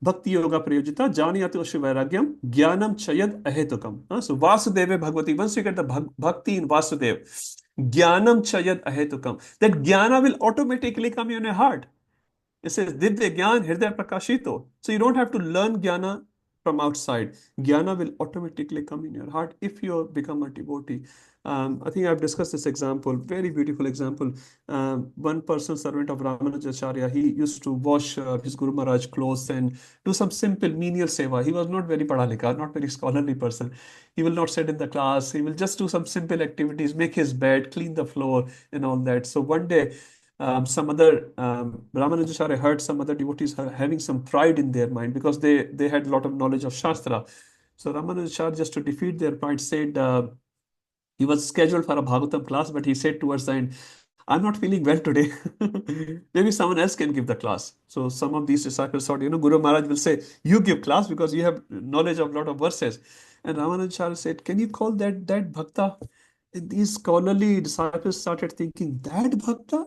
Bhakti Yoga Prayojita Janiyatu Vairagyam Jnanam Chayad Ahetukam. So Vasudeve Bhagavati, once you get the Bhakti in Vasudev, Jnanam Chayad Ahetukam, that Jnana will automatically come in your heart. It says Divya Gyan Hriday Prakashito. So you don't have to learn Jnana from outside. Jnana will automatically come in your heart if you become a devotee. I think I've discussed this example, very beautiful example. One person, servant of Ramanujacharya, he used to wash his Guru Maharaj clothes and do some simple menial seva. He was not very pada likha, not very scholarly person. He will not sit in the class. He will just do some simple activities, make his bed, clean the floor, and all that. So one day, some other Ramanujacharya heard some other devotees having some pride in their mind because they had a lot of knowledge of Shastra. So Ramanujacharya, just to defeat their pride, said he was scheduled for a Bhagavatam class, but he said towards the end, I'm not feeling well today. Maybe someone else can give the class. So some of these disciples thought, Guru Maharaj will say, you give class because you have knowledge of a lot of verses. And Ramanujacharya said, can you call that bhakta? And these scholarly disciples started thinking, that bhakta?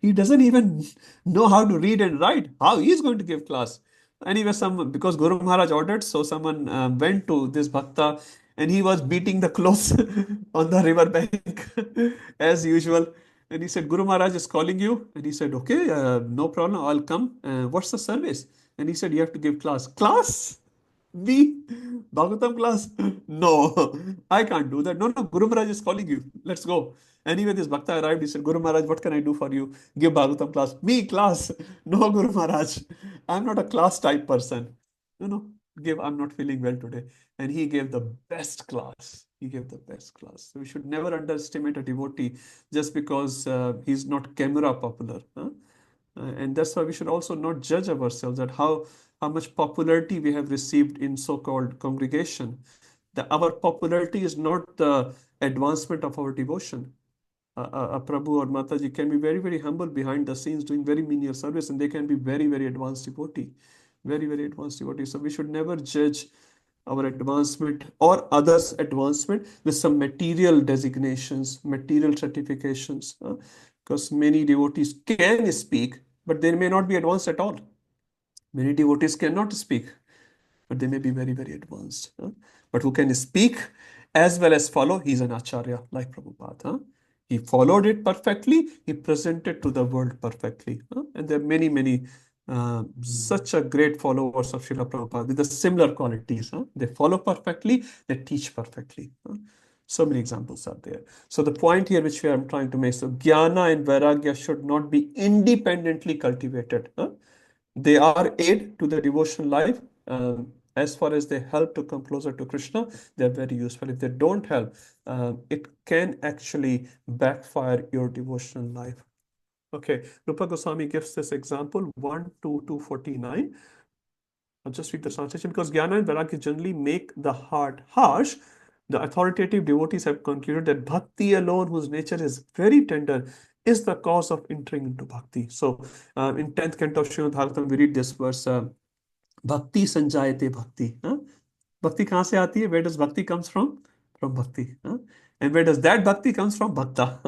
He doesn't even know how to read and write. How he is going to give class? Anyway, because Guru Maharaj ordered, so someone went to this bhakta and he was beating the clothes on the river bank as usual. And he said, Guru Maharaj is calling you. And he said, okay, no problem, I'll come. What's the service? And he said, you have to give class. Class? Me? Bhagavatam class? No, I can't do that. No, no, Guru Maharaj is calling you. Let's go. Anyway, this Bhakta arrived. He said, Guru Maharaj, what can I do for you? Give Bhagavatam class. Me, class. No, Guru Maharaj. I'm not a class type person. No, give, I'm not feeling well today. And he gave the best class. He gave the best class. So we should never underestimate a devotee just because he's not camera popular. Huh? And that's why we should also not judge ourselves at how much popularity we have received in so-called congregation. Our popularity is not the advancement of our devotion. A Prabhu or Mataji can be very, very humble behind the scenes doing very menial service, and they can be very, very advanced devotee. Very, very advanced devotee. So we should never judge our advancement or others' advancement with some material designations, material certifications. Because many devotees can speak, but they may not be advanced at all. Many devotees cannot speak, but they may be very, very advanced. But who can speak as well as follow, he's an acharya like Prabhupada. He followed it perfectly, he presented to the world perfectly. And there are many, many such a great followers of Srila Prabhupada with the similar qualities. They follow perfectly, they teach perfectly. So many examples are there. So the point here which we are trying to make, so jnana and vairagya should not be independently cultivated. They are aid to the devotional life. As far as they help to come closer to Krishna, they're very useful. If they don't help, it can actually backfire your devotional life. Okay, Rupa Goswami gives this example 1 to 249. I'll just read the translation. Because Jnana and Vairagya generally make the heart harsh, the authoritative devotees have concluded that bhakti alone, whose nature is very tender, is the cause of entering into bhakti. So in 10th canto of Srimad Bhagavatam, we read this verse, Bhakti sanjayate bhakti. Bhakti kahan se aati hai? Where does bhakti comes from? From bhakti. And where does that bhakti comes from? Bhakta.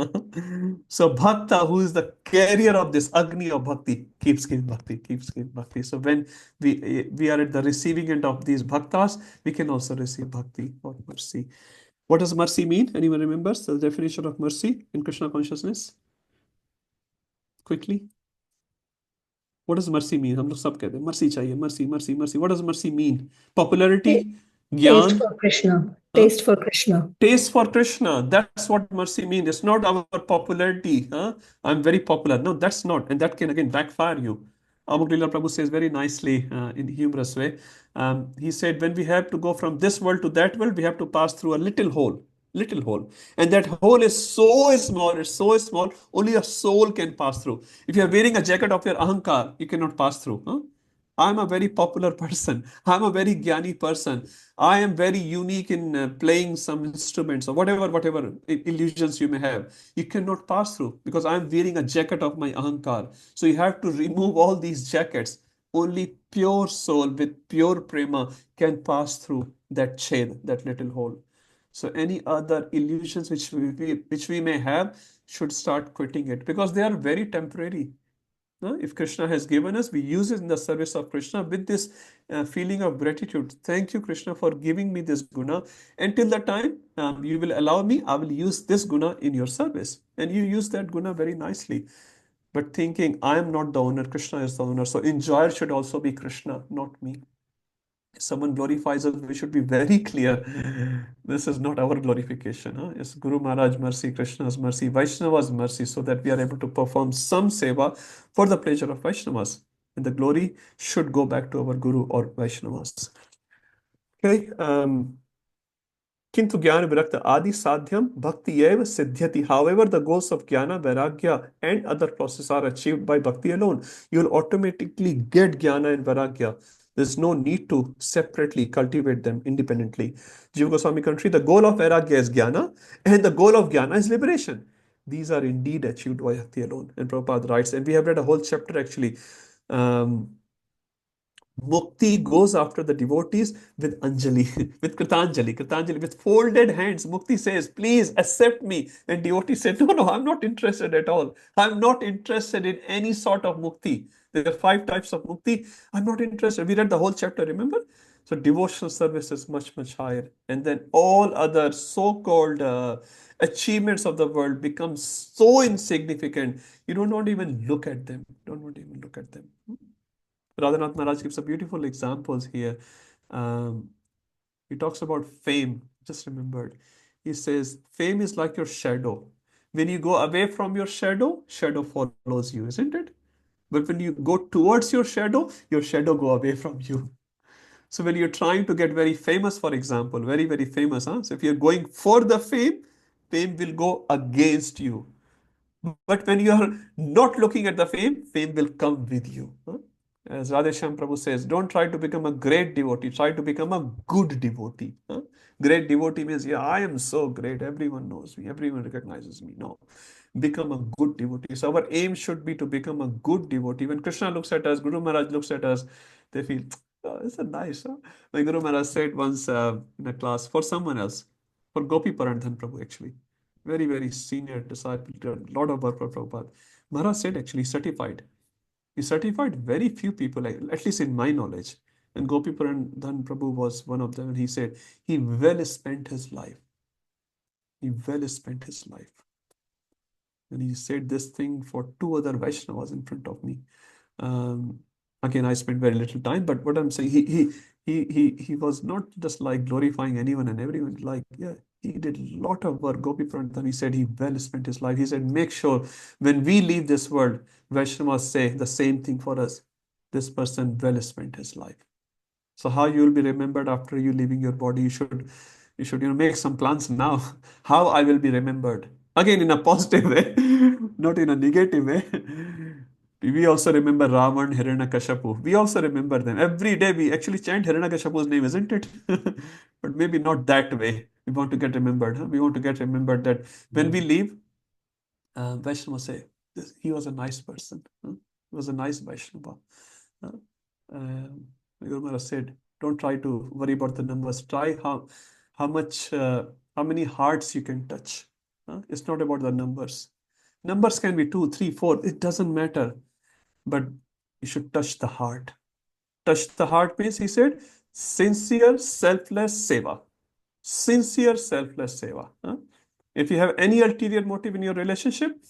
So bhakta, who is the carrier of this agni of bhakti, keeps giving bhakti, keeps giving bhakti. So when we are at the receiving end of these bhaktas, we can also receive bhakti or mercy. What does mercy mean? Anyone remembers the definition of mercy in Krishna consciousness? Quickly. What does mercy mean? हम लोग सब कहते हैं mercy चाहिए, mercy, mercy, mercy. What does mercy mean? Popularity, Taste ज्ञान, for Krishna. Taste for Krishna. taste for Krishna. That's what mercy means. It's not our popularity. I'm very popular. No, that's not. And that can again backfire you. Amukdila Prabhu says very nicely in humorous way. He said, when we have to go from this world to that world, we have to pass through a little hole. Little hole. And that hole is so small, it's so small, only a soul can pass through. If you're wearing a jacket of your ahankar, you cannot pass through. I'm a very popular person. I'm a very jnani person. I am very unique in playing some instruments or whatever illusions you may have. You cannot pass through because I'm wearing a jacket of my ahankar. So you have to remove all these jackets. Only pure soul with pure prema can pass through that ched, that little hole. So any other illusions which we may have should start quitting it because they are very temporary. If Krishna has given us, we use it in the service of Krishna with this feeling of gratitude. Thank you, Krishna, for giving me this guna. Until the time you will allow me, I will use this guna in your service. And you use that guna very nicely. But thinking, I am not the owner, Krishna is the owner. So enjoyer should also be Krishna, not me. someone glorifies us, we should be very clear. This is not our glorification. It's Guru Maharaj mercy, Krishna's mercy, Vaishnava's mercy, so that we are able to perform some seva for the pleasure of Vaishnavas. And the glory should go back to our Guru or Vaishnavas. Okay. Kintu jnana virakta adi sadhyam bhakti eva siddhyati. However, the goals of jnana, vairagya, and other processes are achieved by bhakti alone. You will automatically get jnana and vairagya. There's no need to separately cultivate them independently. Jiva Goswami country, the goal of vairagya is jnana, and the goal of jnana is liberation. These are indeed achieved by bhakti alone. And Prabhupada writes, and we have read a whole chapter actually. Mukti goes after the devotees with Anjali, with Kritanjali, with folded hands. Mukti says, please accept me. And devotees say, no, I'm not interested at all. I'm not interested in any sort of mukti. There are 5 types of mukti. I'm not interested. We read the whole chapter, remember? So devotional service is much, much higher. And then all other so-called achievements of the world become so insignificant. You don't want to even look at them. Don't want to even look at them. Radhanath Maharaj gives a beautiful examples here. He talks about fame. Just remembered. He says, fame is like your shadow. When you go away from your shadow, shadow follows you, isn't it? But when you go towards your shadow go away from you. So when you're trying to get very famous, for example, very, very famous, so if you're going for the fame, fame will go against you. But when you are not looking at the fame, fame will come with you. As Radheshyam Prabhu says, don't try to become a great devotee, try to become a good devotee. Great devotee means, yeah, I am so great, everyone knows me, everyone recognizes me. No, become a good devotee. So our aim should be to become a good devotee. When Krishna looks at us, Guru Maharaj looks at us, they feel, oh, it's a nice. My Guru Maharaj said once in a class for someone else, for Gopi Parandhan Prabhu actually, very, very senior disciple, a lot of work for Prabhupada. Maharaj said actually certified. He certified very few people, at least in my knowledge. And Gopi Parandhan Prabhu was one of them. And he said, he well spent his life. He well spent his life. And he said this thing for 2 other Vaishnavas in front of me. Again, I spent very little time, but what I'm saying, he was not just like glorifying anyone and everyone. Like, yeah, he did a lot of work. Gopi Pranatan, he said he well spent his life. He said, make sure when we leave this world, Vaishnavas say the same thing for us. This person well spent his life. So how you will be remembered after you leaving your body? You should make some plans now. How I will be remembered? Again, in a positive way, not in a negative way. We also remember Ravan, Hiranyakashipu. We also remember them. Every day we actually chant Hiranyakashipu's name, isn't it? But maybe not that way. We want to get remembered. We want to get remembered that when we leave, Vaishnava say, he was a nice person. He was a nice Vaishnava. Guru Maharaj said, don't try to worry about the numbers. Try how many hearts you can touch. It's not about the numbers. Numbers can be 2, 3, 4. It doesn't matter. But you should touch the heart. Touch the heart means, he said, sincere, selfless seva. Sincere, selfless seva. If you have any ulterior motive in your relationship,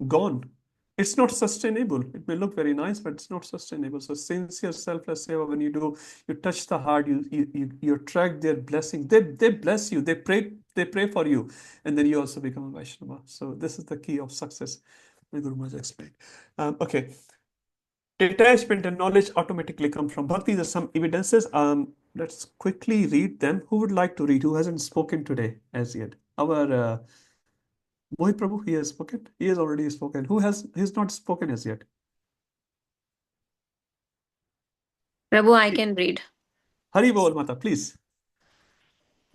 gone. It's not sustainable. It may look very nice, but it's not sustainable. So sincere, selfless seva, when you do, you touch the heart, you attract their blessing. They bless you. They pray for you, and then you also become a Vaishnava. So this is the key of success. My Guru Maharaj explained. Okay. Detachment and knowledge automatically come from bhakti. There's some evidences. Let's quickly read them. Who would like to read? Who hasn't spoken today as yet? Our Mohit Prabhu, he has spoken. He has already spoken. He's not spoken as yet? Prabhu, I can read. Hari Bol Mata, please.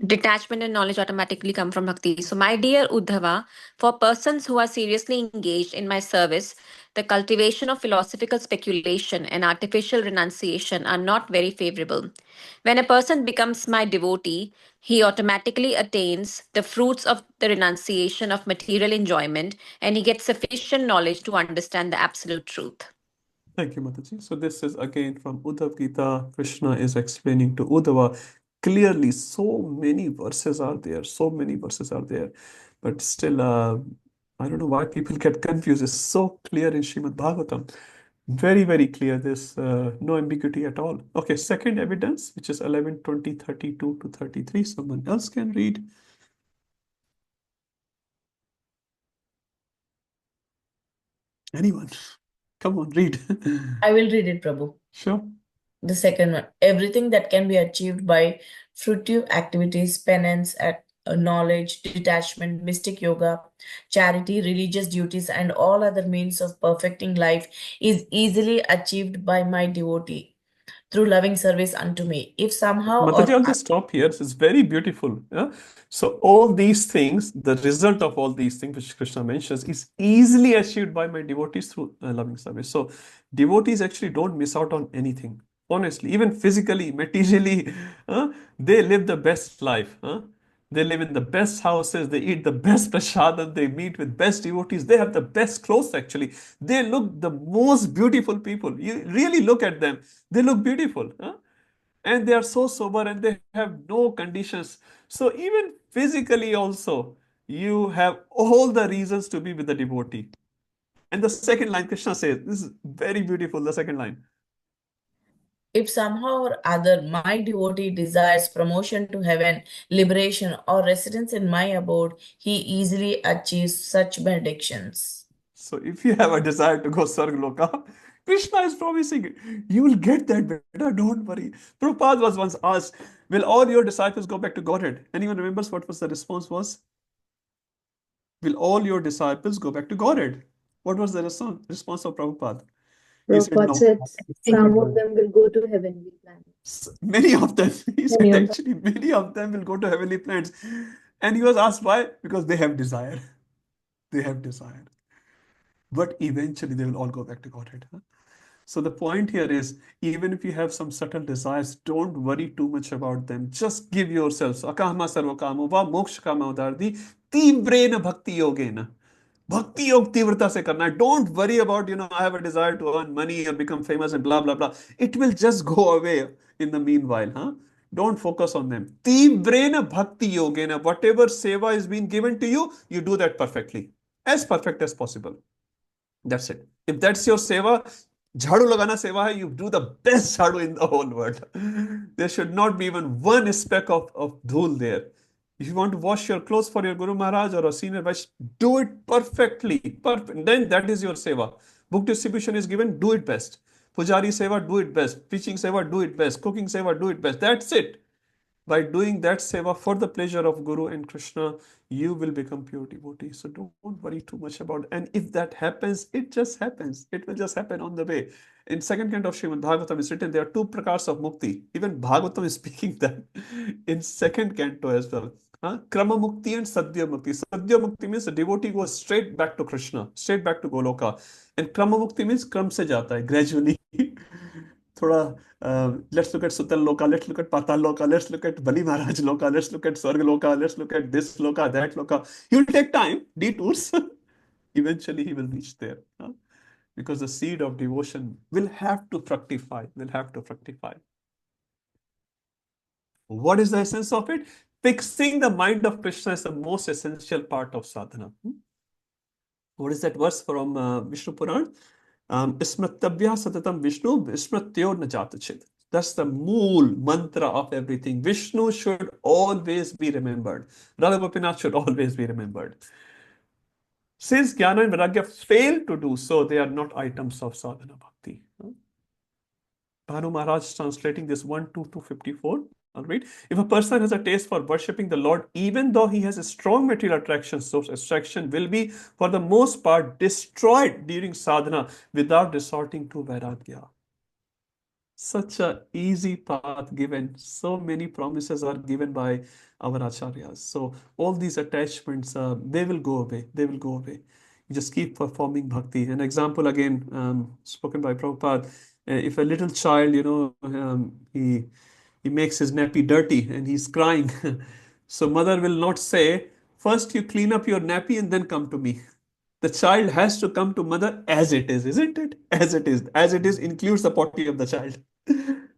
Detachment and knowledge automatically come from bhakti. So, my dear Uddhava, for persons who are seriously engaged in my service, the cultivation of philosophical speculation and artificial renunciation are not very favorable. When a person becomes my devotee, he automatically attains the fruits of the renunciation of material enjoyment and he gets sufficient knowledge to understand the absolute truth. Thank you, Mataji. So this is again from Uddhav Gita. Krishna is explaining to Uddhava clearly. So many verses are there. So many verses are there. But still, I don't know why people get confused. It's so clear in Srimad Bhagavatam. Very, very clear. There's no ambiguity at all. Okay, second evidence, which is 11, 20, 32 to 33. Someone else can read. Anyone? Come on, read. I will read it, Prabhu. Sure. The second one, everything that can be achieved by fruitive activities, penance, knowledge, detachment, mystic yoga, charity, religious duties, and all other means of perfecting life is easily achieved by my devotee through loving service unto me. If somehow Mataji, or I'll just stop here. It's very beautiful. Yeah? So all these things, the result of all these things which Krishna mentions is easily achieved by my devotees through loving service. So devotees actually don't miss out on anything. Honestly, even physically, materially, they live the best life. They live in the best houses, they eat the best prasadam, they meet with best devotees, they have the best clothes actually. They look the most beautiful people. You really look at them, they look beautiful. And they are so sober and they have no conditions. So even physically also, you have all the reasons to be with the devotee. And the second line, Krishna says, this is very beautiful, the second line. if somehow or other my devotee desires promotion to heaven, liberation, or residence in my abode, he easily achieves such benedictions. So if you have a desire to go Sargaloka, Krishna is promising it. You will get that better, don't worry. Prabhupada was once asked, will all your disciples go back to Godhead? Anyone remembers what was the response was? Will all your disciples go back to Godhead? What was the response of Prabhupada? He said, Prabhupada no. said some of them will go to heavenly planets. Many of them, he said, Many of them. actually, many of them will go to heavenly planets. And he was asked why? Because they have desire. They have desire. But eventually they will all go back to Godhead. So the point here is, even if you have some subtle desires, don't worry too much about them. Just give yourself. So, akahma sarvakamo va moksha kama udardi tivrena bhakti yogena. Bhakti yog tivrata se karna. Don't worry about, I have a desire to earn money or become famous and blah, blah, blah. It will just go away in the meanwhile. Don't focus on them. Tivrena bhakti yogena. Whatever seva is being given to you, you do that perfectly. As perfect as possible. That's it. If that's your seva, jhadu lagana seva hai, you do the best jhadu in the whole world. There should not be even one speck of dhul there. If you want to wash your clothes for your Guru Maharaj or a senior Vaishnava, do it perfectly. Perfect. Then that is your seva. Book distribution is given, do it best. Pujari seva, do it best. Preaching seva, do it best. Cooking seva, do it best. That's it. By doing that seva for the pleasure of Guru and Krishna, you will become pure devotee. So don't worry too much about it. And if that happens, it just happens. It will just happen on the way. In second canto of Srimad Bhagavatam is written, there are two prakars of mukti. Even Bhagavatam is speaking that in second canto as well. Krama mukti and sadhya mukti. Sadhya mukti means the devotee goes straight back to Krishna, straight back to Goloka. And krama mukti means kram se jata hai, gradually. Thoda, let's look at Sutal Loka, let's look at Patal Loka, let's look at Bali Maharaj Loka, let's look at Swarga Loka, let's look at this Loka, that Loka. He will take time, detours. Eventually he will reach there. Because the seed of devotion will have to fructify, What is the essence of it? Fixing the mind of Krishna is the most essential part of sadhana. What is that verse from Vishnu Puran? Smritabhya satatam Vishnu, smrityo najatachit. That's the mool mantra of everything. Vishnu should always be remembered. Radha Gopinath should always be remembered. Since Jnana and Vairagya fail to do so, they are not items of sadhana bhakti. Bhanu Maharaj translating this 1, 2 to 54. All right. If a person has a taste for worshipping the Lord, even though he has a strong material attraction, so attraction will be, for the most part, destroyed during sadhana without resorting to Vairagya. Such a easy path given. So many promises are given by our acharyas. So all these attachments, they will go away. They will go away. You just keep performing bhakti. An example again, spoken by Prabhupada. If a little child, he makes his nappy dirty and he's crying. So mother will not say, first you clean up your nappy and then come to me. The child has to come to mother as it is, isn't it? As it is. As it is includes the potty of the child.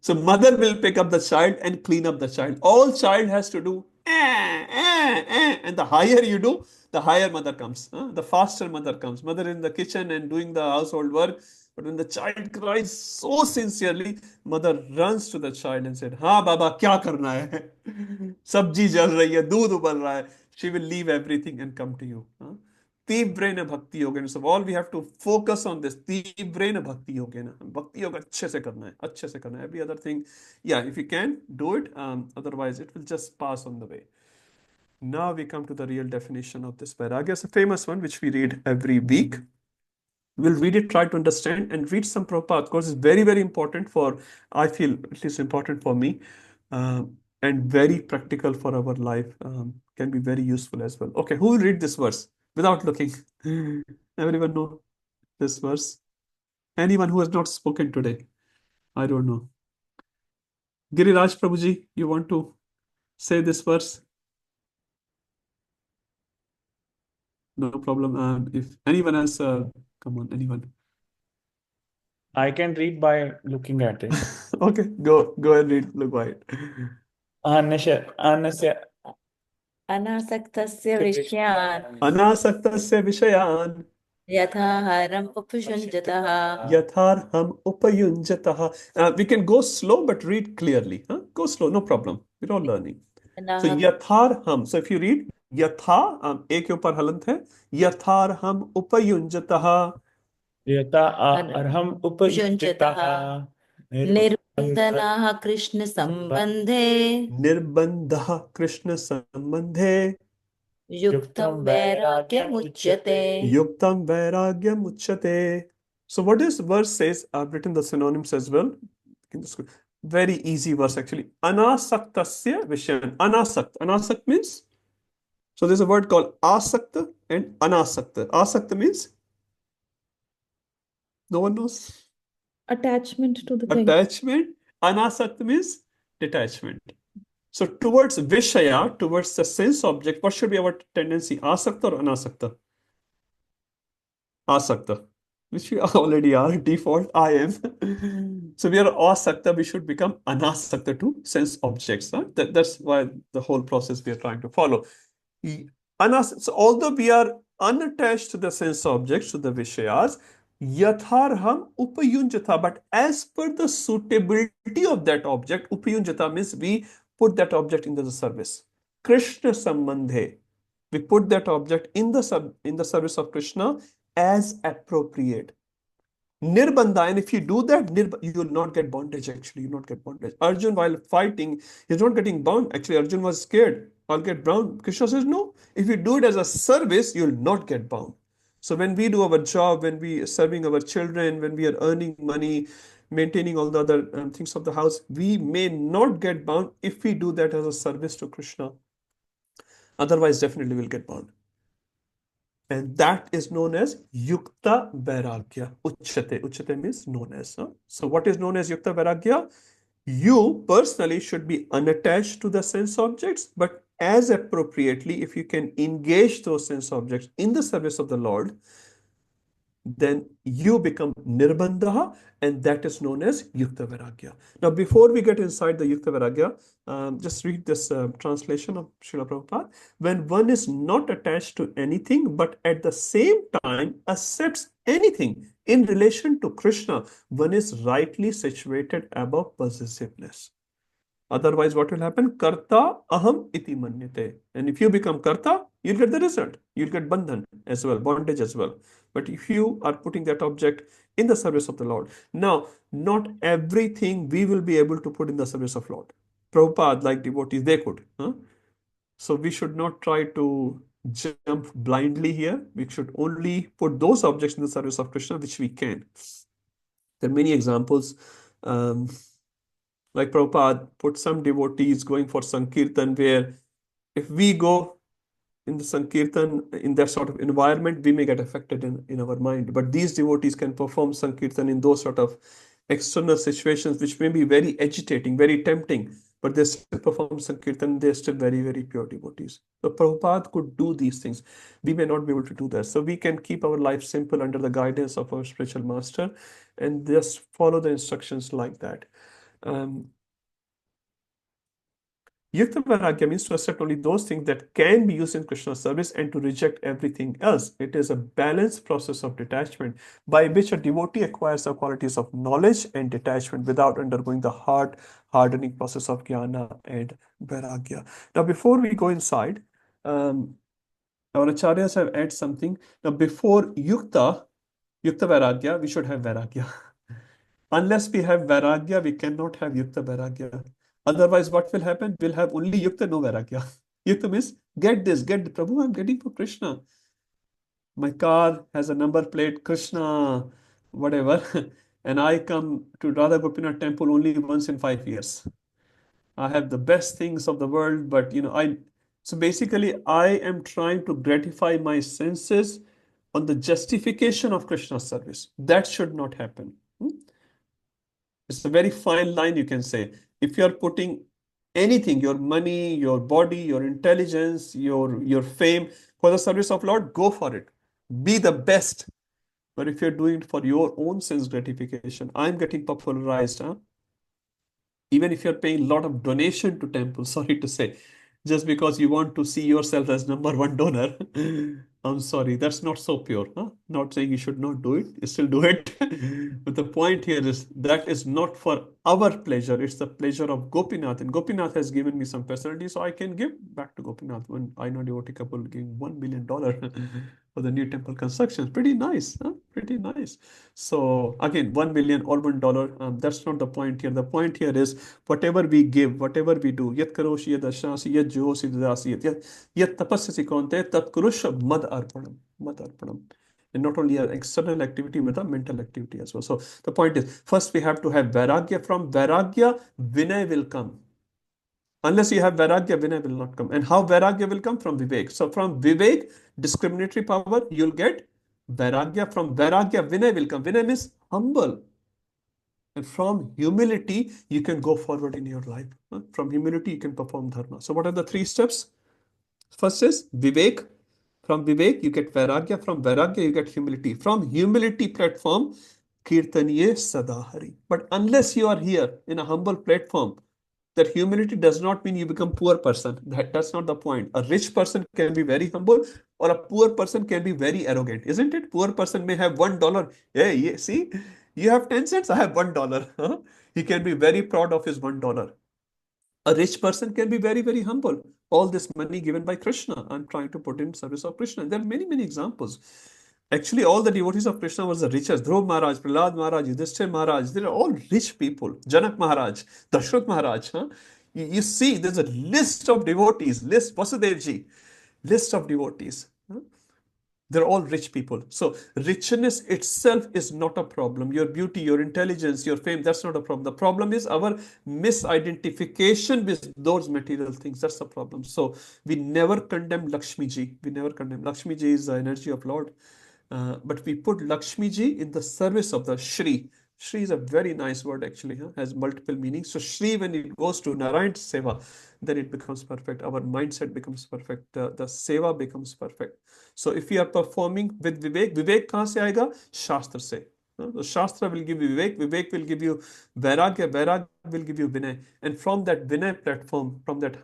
So mother will pick up the child and clean up the child. All child has to do, and the higher you do, the higher mother comes. The faster mother comes. Mother in the kitchen and doing the household work, But when the child cries so sincerely, mother runs to the child and said, "हाँ बाबा क्या करना है? सब्जी जल रही है, दूध उबल रहा है." She will leave everything and come to you. हाँ? तीव्रेन भक्ति योगेन. So all we have to focus on this. तीव्रेन भक्ति योगेन. भक्ति योग अच्छे से करना है, अच्छे से करना है. Every other thing, yeah, if you can do it. Otherwise, it will just pass on the way. Now we come to the real definition of this vairagya. It's a famous one which we read every week. We'll read it, try to understand, and read some Prabhupada. Of course, it's very, very important for, I feel, at least important for me, and very practical for our life. Can be very useful as well. Okay, who will read this verse without looking? Everyone know this verse? Anyone who has not spoken today? I don't know. Giriraj Prabhuji, you want to say this verse? No problem. If anyone else, come on, anyone. I can read by looking at it. Okay, go and read. Look by it. Anasya अनासक्तस्य विषयान् अनासक्तस्य विषयान् यथाहारम् उपयुञ्जतः यथार्हम् उपयुञ्जतः. We can go slow but read clearly. Huh? Go slow, no problem. We're all learning. So यथार्हम्. So if you read यथा, एक के ऊपर हलंत है. यथार्हम् उपयुञ्जतः. यथार्हम् उपयुञ्जतः निर्बन्धनाः कृष्ण सम्बन्धे निर्बन्धः कृष्ण सम्बन्धे युक्तं वैराग्यमुच्यते. Yuktam vairagyam uchyate. So what this verse says, I've written the synonyms as well. Very easy verse actually. Anasaktasya vishyan. Anasakt. Anasakt means, so there's a word called asakta and anasakta. Asakta means, no one knows? Attachment to the thing. Attachment. Anasakta means detachment. So towards vishaya, towards the sense object, what should be our tendency? Asakta or anasakta? Asakta, which we already are, default, I am. So we are asakta, we should become anasakta to sense objects. Huh? That's why the whole process we are trying to follow. So although we are unattached to the sense objects, to the vishayas, yatharham upayunjata, but as per the suitability of that object, upayunjata means we put that object into the service. Krishna sambandhe, we put that object in the service of Krishna as appropriate. Nirbandha, and if you do that, you will not get bondage actually, you will not get bondage. Arjun, while fighting, he's not getting bound. Actually, Arjun was scared. I'll get bound. Krishna says, no, if you do it as a service, you will not get bound. So when we do our job, when we are serving our children, when we are earning money, maintaining all the other things of the house, we may not get bound if we do that as a service to Krishna. Otherwise, definitely we'll get bound. And that is known as Yukta Vairagya. Uchyate. Uchyate means known as. So what is known as Yukta Vairagya? You personally should be unattached to the sense objects, but as appropriately, if you can engage those sense objects in the service of the Lord, then you become nirbandha, and that is known as Yukta Vairagya. Now, before we get inside the Yukta Vairagya, just read this translation of Srila Prabhupada. When one is not attached to anything, but at the same time accepts anything in relation to Krishna, one is rightly situated above possessiveness. Otherwise, what will happen? Karta aham iti manyate. And if you become karta, you'll get the result. You'll get bandhan as well, bondage as well. But if you are putting that object in the service of the Lord. Now, not everything we will be able to put in the service of Lord. Prabhupada, like devotees, they could. So we should not try to jump blindly here. We should only put those objects in the service of Krishna, which we can. There are many examples. Like Prabhupada put some devotees going for Sankirtan, where if we go in the Sankirtan, in that sort of environment, we may get affected in our mind. But these devotees can perform Sankirtan in those sort of external situations, which may be very agitating, very tempting, but they still perform Sankirtan, they're still very, very pure devotees. So Prabhupada could do these things. We may not be able to do that. So we can keep our life simple under the guidance of our spiritual master and just follow the instructions like that. Yukta Vairagya means to accept only those things that can be used in Krishna's service and to reject everything else. It is a balanced process of detachment by which a devotee acquires the qualities of knowledge and detachment without undergoing the hardening process of jnana and vairagya. Now, before we go inside, our acharyas have added something. Now, before Yukta Vairagya, we should have Vairagya. Unless we have Vairagya, we cannot have Yukta Vairagya. Otherwise, what will happen? We'll have only Yukta, no Vairagya. Yukta means, get this, get the Prabhu, I'm getting for Krishna. My car has a number plate, Krishna, whatever. And I come to Radha Gopinath temple only once in 5 years. I have the best things of the world, but so basically I am trying to gratify my senses on the justification of Krishna's service. That should not happen. It's a very fine line, you can say. If you are putting anything, your money, your body, your intelligence, your fame for the service of Lord, go for it. Be the best. But if you're doing it for your own sense gratification, I'm getting popularized, huh? Even if you're paying a lot of donation to temple, sorry to say, just because you want to see yourself as number one donor, I'm sorry, that's not so pure. Huh? Not saying you should not do it, you still do it. But the point here is that is not for our pleasure, it's the pleasure of Gopinath. And Gopinath has given me some facility, so I can give back to Gopinath. When I know devotee couple giving $1 million for the new temple construction. Pretty nice, huh? Pretty nice. So again, 1 million or $1, that's not the point here. The point here is whatever we give, whatever we do, yat karoshi, yat ashasi, yat josi, dadasi, yat tapasyasi konte, tat kurusha mad arpanam, mad arpanam. And not only an external activity, but a mental activity as well. So the point is, first we have to have vairagya. From vairagya, vinay will come. Unless you have vairagya, vinay will not come. And how vairagya will come? From vivek. So from vivek, discriminatory power, you'll get vairagya. From vairagya, vinay will come. Vinay means humble. And from humility, you can go forward in your life. From humility, you can perform dharma. So what are the 3 steps? First is vivek. From vivek, you get vairagya. From vairagya, you get humility. From humility platform, kirtaniye sadahari. But unless you are here in a humble platform, that humility does not mean you become poor person. That's not the point. A rich person can be very humble, or a poor person can be very arrogant, isn't it? Poor person may have $1. Hey, yeah, see, you have 10 cents, I have $1. Huh? He can be very proud of his $1. A rich person can be very, very humble. All this money given by Krishna, I'm trying to put in service of Krishna. There are many, many examples. Actually, all the devotees of Krishna was the richest. Dhruv Maharaj, Prahlad Maharaj, Yudhishthir Maharaj, they are all rich people. Janak Maharaj, Dashrath Maharaj. Huh? You see, there's a list of devotees, Vasudevji, list of devotees. Huh? They're all rich people. So richness itself is not a problem. Your beauty, your intelligence, your fame, that's not a problem. The problem is our misidentification with those material things. That's the problem. So we never condemn Lakshmi ji. We never condemn. Lakshmi ji is the energy of Lord. But we put Lakshmi ji in the service of the Shri. Shri is a very nice word actually, huh? Has multiple meanings. So Shri, when it goes to Narayan Seva, then it becomes perfect. Our mindset becomes perfect. The Seva becomes perfect. So if we are performing with Vivek, Vivek kahan se aayega? Shastra se. The Shastra will give you Vivek, Vivek will give you Vairagya, Vairagya will give you Vinay. And from that Vinay platform, from that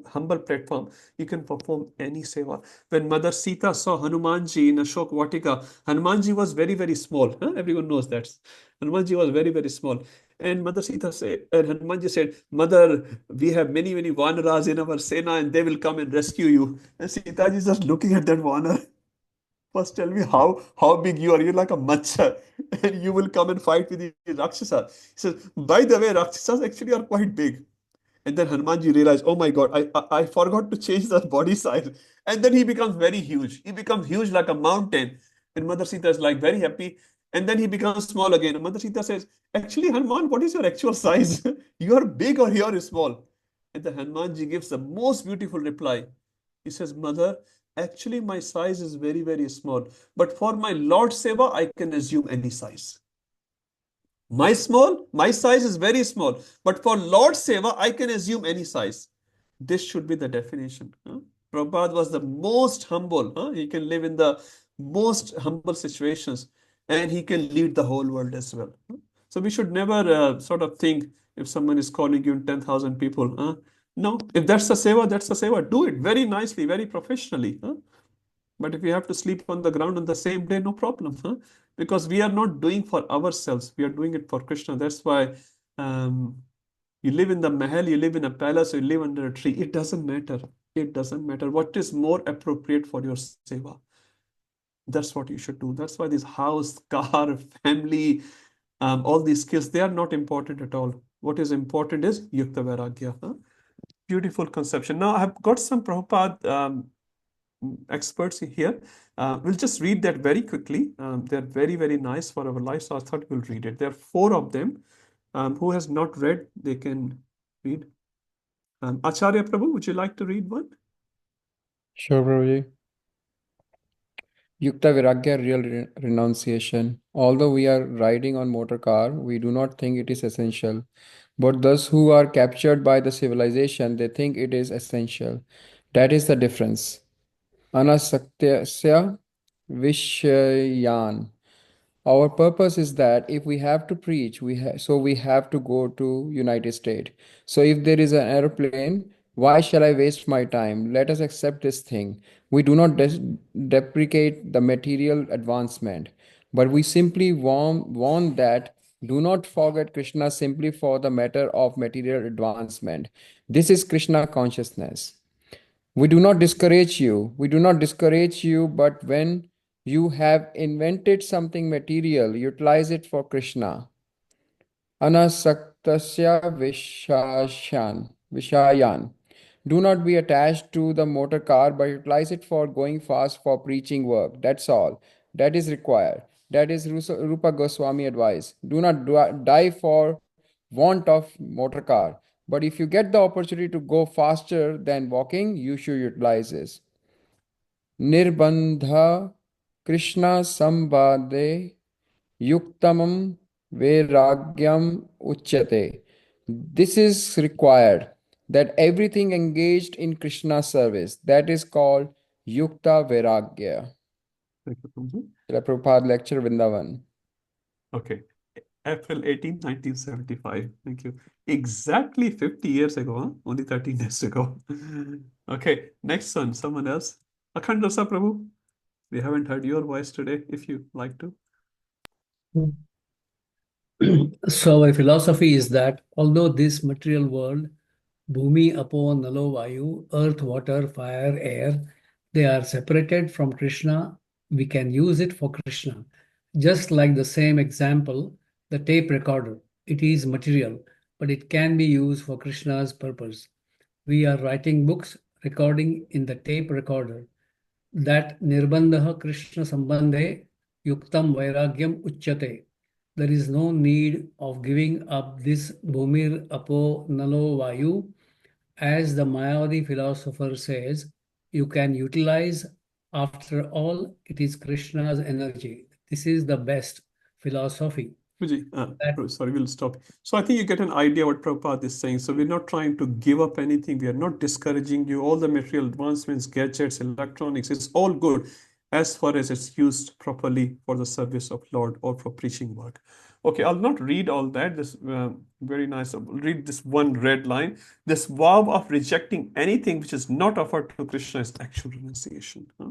humble platform, you can perform any seva. When Mother Sita saw Hanumanji in Ashok Vatika, Hanumanji was very, very small. Huh? Everyone knows that. Hanumanji was very, very small. And Mother Sita said, and Hanumanji said, Mother, we have many, many Vanaras in our Sena and they will come and rescue you. And Sita is just looking at that Vanar. First, tell me how big you are. You're like a matcha, and you will come and fight with the Rakshasa. He says, by the way, Rakshasas actually are quite big. And then Hanumanji realized, oh my God, I forgot to change the body size. And then he becomes very huge. He becomes huge like a mountain. And Mother Sita is like very happy. And then he becomes small again. And Mother Sita says, actually, Hanuman, what is your actual size? You are big or you are small? And the Hanumanji gives the most beautiful reply. He says, Mother, actually my size is very, very small. But for my Lord Seva, I can assume any size. My size is very small, but for Lord Seva, I can assume any size. This should be the definition. Huh? Prabhupada was the most humble. Huh? He can live in the most humble situations and he can lead the whole world as well. Huh? So we should never sort of think if someone is calling you 10,000 people, huh? No, if that's the seva, that's the seva. Do it very nicely, very professionally. Huh? But if you have to sleep on the ground on the same day, no problem. Huh? Because we are not doing for ourselves. We are doing it for Krishna. That's why you live in the mahal, you live in a palace, you live under a tree. It doesn't matter. It doesn't matter. What is more appropriate for your seva? That's what you should do. That's why this house, car, family, all these skills, they are not important at all. What is important is Yukta Vairagya. Huh? Beautiful conception. Now, I've got some Prabhupada experts here. We'll just read that very quickly. They're very, very nice for our life, so I thought we'll read it. There are four of them. Who has not read, they can read. Acharya Prabhu, would you like to read one? Sure, Prabhuji. Yukta Viragya, real renunciation. Although we are riding on motor car, we do not think it is essential. But those who are captured by the civilization, they think it is essential. That is the difference. Anasakyasya Vishyan. Our purpose is that if we have to preach, we have to go to United States. So if there is an airplane, why shall I waste my time? Let us accept this thing. We do not deprecate the material advancement, but we simply warn that do not forget Krishna simply for the matter of material advancement. This is Krishna consciousness. We do not discourage you. We do not discourage you, but when you have invented something material, utilize it for Krishna. Anasaktasya Vishayan. Do not be attached to the motor car, but utilize it for going fast for preaching work. That's all. That is required. That is Rupa Goswami advice. Do not die for want of motor car. But if you get the opportunity to go faster than walking, you should utilize this. Nirbandha Krishna Sambade Yuktamam Vairagyam Uchyate. This is required that everything engaged in Krishna service, that is called Yukta Vairagya. Thank you, Prabhuji. Srila Prabhupada lecture Vrindavan. Okay. April 18, 1975. Thank you. Exactly 50 years ago, huh? Only 13 days ago. Okay, next one, someone else. Akhand Rasa Prabhu, we haven't heard your voice today, if you like to. So our philosophy is that although this material world, Bhumi, Apo, Nalo, Vayu, earth, water, fire, air, they are separated from Krishna, we can use it for Krishna. Just like the same example, the tape recorder, it is material, but it can be used for Krishna's purpose. We are writing books, recording in the tape recorder. That nirbandha Krishna sambandhe yuktam vairagyam uchyate. There is no need of giving up this bhumir apo nalo vayu. As the Mayavadi philosopher says, you can utilize, after all, it is Krishna's energy. This is the best philosophy. Sorry, we'll stop. So I think you get an idea what Prabhupada is saying. So we're not trying to give up anything. We are not discouraging you. All the material advancements, gadgets, electronics, it's all good as far as it's used properly for the service of Lord or for preaching work. Okay, I'll not read all that. This very nice. I'll read this one red line. This vow of rejecting anything which is not offered to Krishna is actual renunciation. Huh?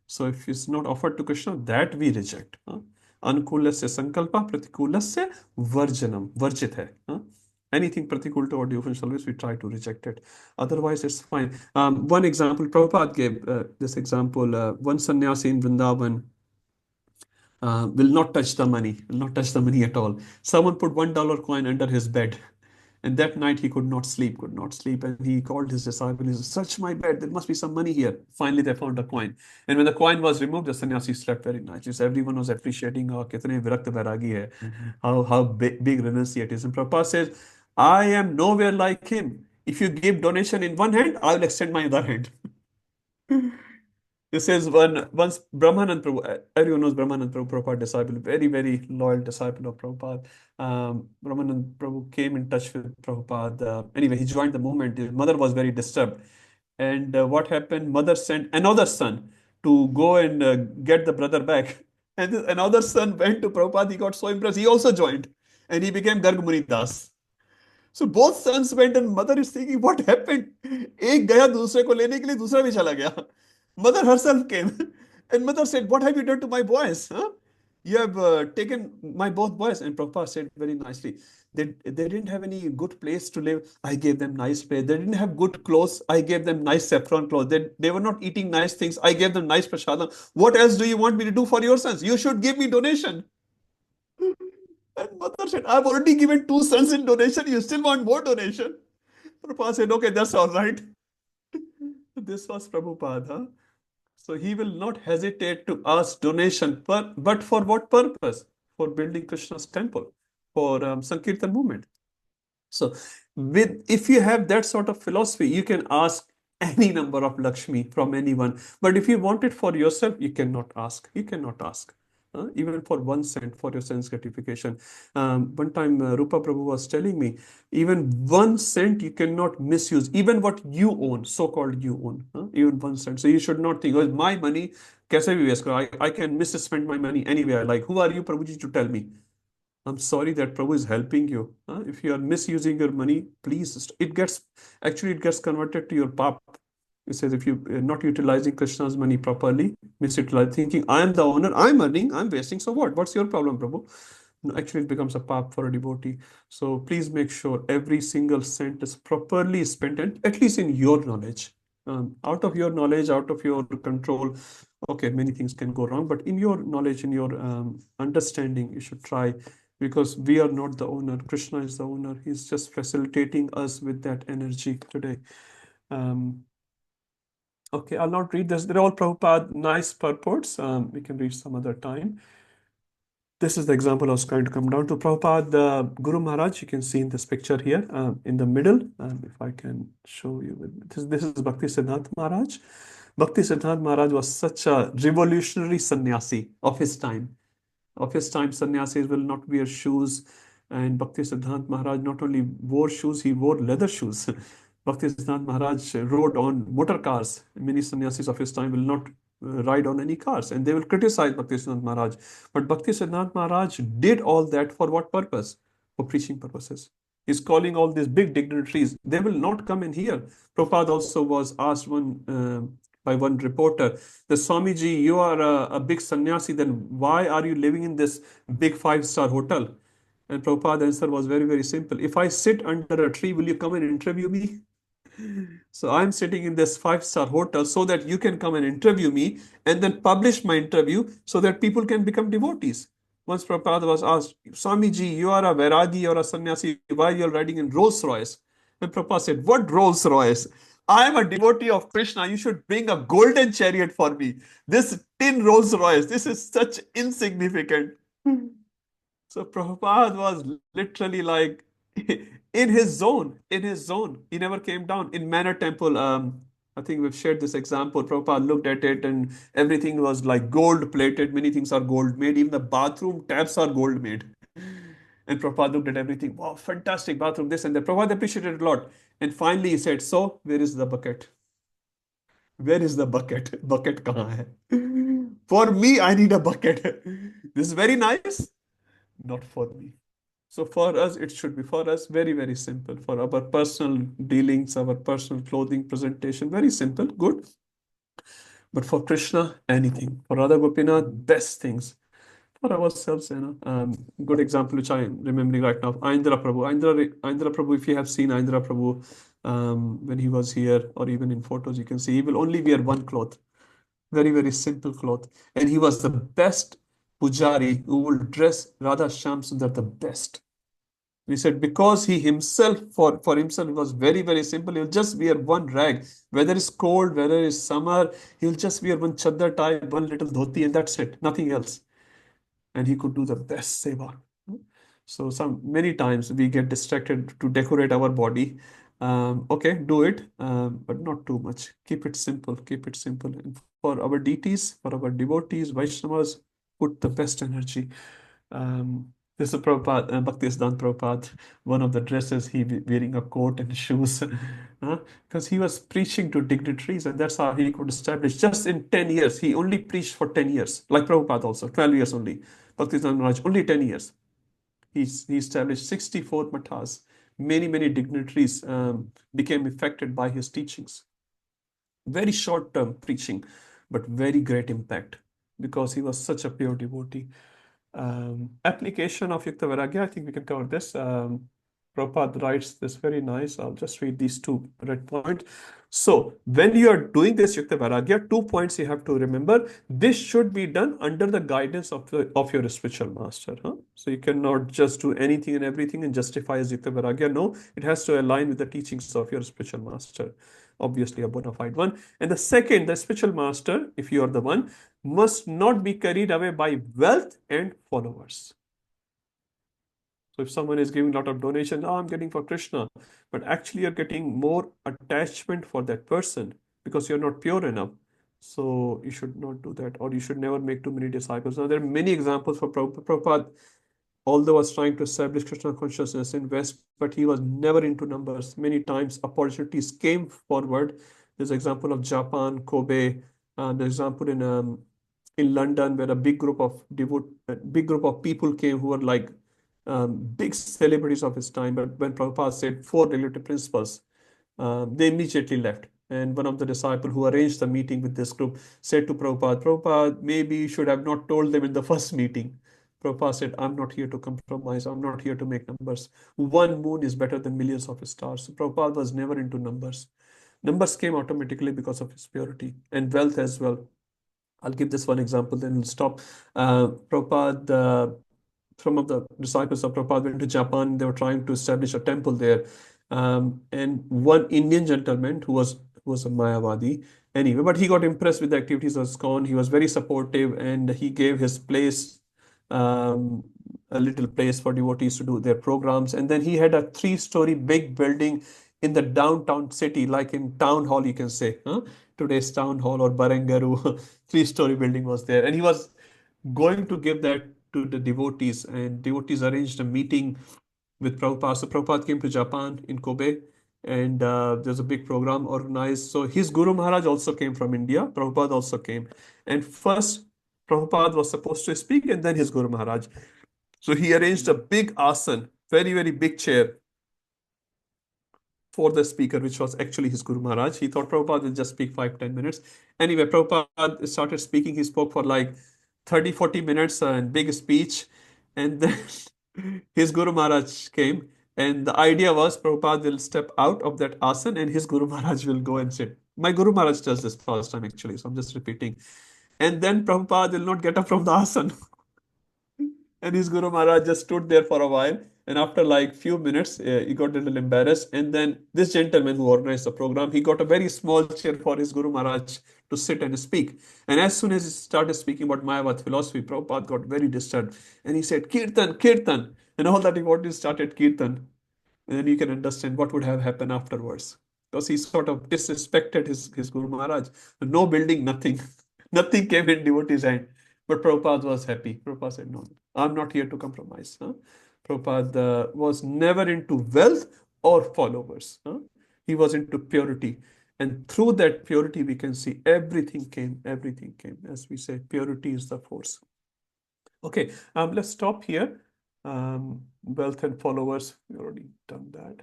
So if it's not offered to Krishna, that we reject. Huh? Anukulasya sankalpa, pratikulasya varjanam. Varjit hai. Huh? Anything pratikul to our devotional service, we try to reject it. Otherwise, it's fine. One example, Prabhupada gave this example. One sannyasi in Vrindavan will not touch the money at all. Someone put $1 coin under his bed. And that night he could not sleep. And he called his disciple. He said, search my bed. There must be some money here. Finally, they found a coin. And when the coin was removed, the sannyasi slept very nicely. So everyone was appreciating kitne virakta vairagi hai, how big renunciate is. And Prabhupada says, I am nowhere like him. If you give donation in one hand, I will extend my other hand. This is once Brahmanand Prabhu, everyone knows Brahmanand Prabhu, Prabhupada disciple, very, very loyal disciple of Prabhupada. Brahmanand Prabhu came in touch with Prabhupada. Anyway, he joined the movement. His mother was very disturbed. And what happened? Mother sent another son to go and get the brother back. And another son went to Prabhupada. He got so impressed. He also joined. And he became Garg Muni Das. So both sons went and mother is thinking, what happened? एक गया दूसरे को लेने के लिए, दूसरा भी चला गया. Mother herself came and mother said, what have you done to my boys? Huh? You have taken my both boys. And Prabhupada said very nicely, they didn't have any good place to live. I gave them nice place. They didn't have good clothes. I gave them nice saffron clothes. They were not eating nice things. I gave them nice prasadam. What else do you want me to do for your sons? You should give me donation. And mother said, I've already given 2 sons in donation. You still want more donation? Prabhupada said, okay, that's all right. This was Prabhupada. Huh? So he will not hesitate to ask donation, but for what purpose? For building Krishna's temple, for Sankirtan movement. So if you have that sort of philosophy, you can ask any number of Lakshmi from anyone. But if you want it for yourself, you cannot ask. You cannot ask. Even for 1 cent for your sense gratification. One time Rupa Prabhu was telling me, even 1 cent you cannot misuse, even what you own, so-called you own, even 1 cent. So you should not think, oh, my money, kaise bhi waste karo. I can misspend my money anywhere. Like, who are you, Prabhuji, to tell me? I'm sorry that Prabhu is helping you. If you are misusing your money, please, it gets converted to your pap. It says if you are not utilizing Krishna's money properly, misutilizing, thinking I am the owner, I'm earning, I'm wasting. So what? What's your problem, Prabhu? No, actually, it becomes a pap for a devotee. So please make sure every single cent is properly spent, and at least in your knowledge. Out of your knowledge, out of your control, okay, many things can go wrong, but in your knowledge, in your understanding, you should try, because we are not the owner. Krishna is the owner. He's just facilitating us with that energy today. Okay, I'll not read this. They're all Prabhupada nice purports. We can read some other time. This is the example I was trying to come down to. Prabhupada, Guru Maharaj, you can see in this picture here in the middle. If I can show you. This is Bhakti Siddhanta Maharaj. Bhakti Siddhanta Maharaj was such a revolutionary sannyasi of his time. Of his time, sannyasis will not wear shoes. And Bhakti Siddhanta Maharaj not only wore shoes, he wore leather shoes. Bhakti Siddhanta Maharaj rode on motor cars. Many sannyasis of his time will not ride on any cars, and they will criticize Bhakti Siddhanta Maharaj. But Bhakti Siddhanta Maharaj did all that for what purpose? For preaching purposes. He's calling all these big dignitaries. They will not come in here. Prabhupada also was asked by one reporter, the Swamiji, you are a big sannyasi, then why are you living in this big 5-star hotel? And Prabhupada's answer was very, very simple. If I sit under a tree, will you come and interview me? So I'm sitting in this 5-star hotel so that you can come and interview me and then publish my interview so that people can become devotees. Once Prabhupada was asked, Swamiji, you are a Vairagi or a sannyasi, why you're riding in Rolls Royce? And Prabhupada said, what Rolls Royce? I am a devotee of Krishna. You should bring a golden chariot for me. This tin Rolls Royce, this is such insignificant. So Prabhupada was literally like in his zone, in his zone. He never came down. In Manor Temple, I think we've shared this example. Prabhupada looked at it and everything was like gold plated. Many things are gold made. Even the bathroom taps are gold made. And Prabhupada looked at everything. Wow, fantastic bathroom, this and that. Prabhupada appreciated it a lot. And finally he said, so where is the bucket? Where is the bucket? Bucket kahan hai? For me, I need a bucket. This is very nice. Not for me. So for us, it should be for us very, very simple. For our personal dealings, our personal clothing, presentation, very simple, good. But for Krishna, anything. For Radha Gopinath, best things. For ourselves, good example which I am remembering right now, Indra Prabhu. Indra Prabhu, if you have seen Indra Prabhu when he was here or even in photos, you can see he will only wear one cloth. Very, very simple cloth. And he was the best pujari who will dress Radha Shyam Sundar the best. We said because he himself, for himself, it was very, very simple. He'll just wear one rag. Whether it's cold, whether it's summer, he'll just wear one chadar type, one little dhoti, and that's it. Nothing else. And he could do the best seva. So many times we get distracted to decorate our body. Okay, do it, but not too much. Keep it simple. Keep it simple. And for our deities, for our devotees, Vaishnavas, put the best energy. This is Prabhupada, Bhakti Siddhanta Prabhupada, one of the dresses, he wearing a coat and shoes, because he was preaching to dignitaries, and that's how he could establish. Just in 10 years, he only preached for 10 years, like Prabhupada also, 12 years only. Bhakti Siddhanta Maharaj, only 10 years. He established 64 mathas, many dignitaries became affected by his teachings. Very short-term preaching, but very great impact because he was such a pure devotee. Application of Yukta Vairagya, I think we can cover this. Prabhupada writes this very nice. I'll just read these two red points. So when you are doing this Yukta Vairagya, 2 points you have to remember. This should be done under the guidance of your spiritual master. So you cannot just do anything and everything and justify as Yukta Vairagya. No, it has to align with the teachings of your spiritual master. Obviously a bona fide one. And the second, the spiritual master, if you are the one, must not be carried away by wealth and followers. So if someone is giving a lot of donation, I'm getting for Krishna, but actually you're getting more attachment for that person because you're not pure enough. So you should not do that, or you should never make too many disciples. Now there are many examples for Prabhupada, although was trying to establish Krishna consciousness in West, but he was never into numbers. Many times opportunities came forward. There's an example of Japan, Kobe, the example in London where a big group of people came who were like big celebrities of his time. But when Prabhupada said 4 relative principles, they immediately left. And one of the disciples who arranged the meeting with this group said to Prabhupada, Prabhupada, maybe you should have not told them in the first meeting. Prabhupada said, I'm not here to compromise. I'm not here to make numbers. One moon is better than millions of stars. So Prabhupada was never into numbers. Numbers came automatically because of his purity and wealth as well. I'll give this one example, then we'll stop. Prabhupada, some of the disciples of Prabhupada went to Japan. They were trying to establish a temple there. And one Indian gentleman who was a Mayavadi anyway, but he got impressed with the activities of ISKCON. He was very supportive and he gave his place, a little place for devotees to do their programs. And then he had a 3-story big building in the downtown city, like in town hall, you can say, today's town hall or Barangaru, 3-story building was there. And he was going to give that to the devotees, and devotees arranged a meeting with Prabhupada. So Prabhupada came to Japan in Kobe, and there's a big program organized. So his Guru Maharaj also came from India. Prabhupada also came. And first, Prabhupada was supposed to speak, and then his Guru Maharaj. So he arranged a big asan, very big chair for the speaker, which was actually his Guru Maharaj. He thought Prabhupada will just speak 5-10 minutes. Anyway, Prabhupada started speaking. He spoke for like 30-40 minutes and big speech. And then his Guru Maharaj came. And the idea was Prabhupada will step out of that asan and his Guru Maharaj will go and sit. My Guru Maharaj does this first time actually, so I'm just repeating. And then Prabhupada will not get up from the asan. And his Guru Maharaj just stood there for a while. And after like few minutes, he got a little embarrassed. And then this gentleman who organized the program, he got a very small chair for his Guru Maharaj to sit and speak. And as soon as he started speaking about Mayavad philosophy, Prabhupada got very disturbed. And he said, Kirtan, Kirtan. And all the devotees started Kirtan. And then you can understand what would have happened afterwards. Because he sort of disrespected his Guru Maharaj. No building, nothing. Nothing came in devotee's hand. But Prabhupada was happy. Prabhupada said, no, I'm not here to compromise. Prabhupada was never into wealth or followers. He was into purity. And through that purity, we can see everything came. As we say, purity is the force. Okay, let's stop here. Wealth and followers, we already done that.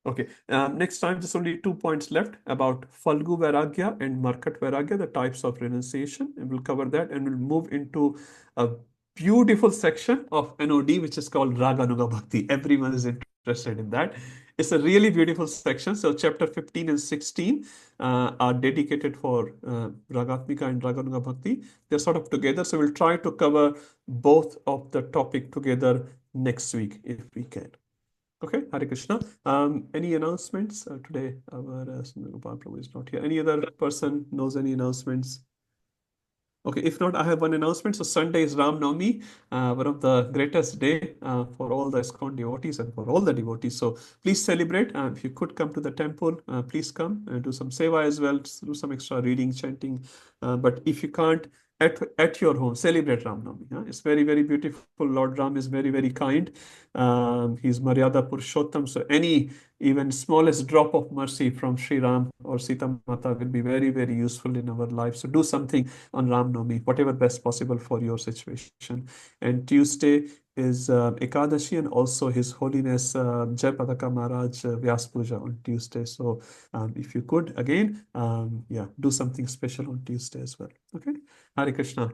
Okay, next time, there's only 2 points left about Falgu Vairagya and Markat Vairagya, the types of renunciation, and we'll cover that, and we'll move into a beautiful section of NOD, which is called Raganuga Bhakti. Everyone is interested in that. It's a really beautiful section. So chapter 15 and 16 are dedicated for Ragatmika and Raganuga Bhakti. They're sort of together. So we'll try to cover both of the topic together next week if we can. Okay, Hare Krishna. Any announcements today? Our Gopal Prabhu is not here. Any other person knows any announcements? Okay, if not, I have one announcement. So Sunday is Ram Navami, one of the greatest day for all the ISKCON devotees and for all the devotees. So please celebrate. If you could come to the temple, please come and do some seva as well. Do some extra reading, chanting. But if you can't, at your home, celebrate Ram Navami. Huh? It's very, very beautiful. Lord Ram is very, very kind. He's Maryada Purushottam. So any even smallest drop of mercy from Sri Ram or Sita Mata will be very, very useful in our life. So do something on Ram Navami, whatever best possible for your situation. And Tuesday is Ekadashi, and also His Holiness Jai Padaka Maharaj Vyas Puja on Tuesday. So if you could, again, yeah, do something special on Tuesday as well. Okay. Hare Krishna.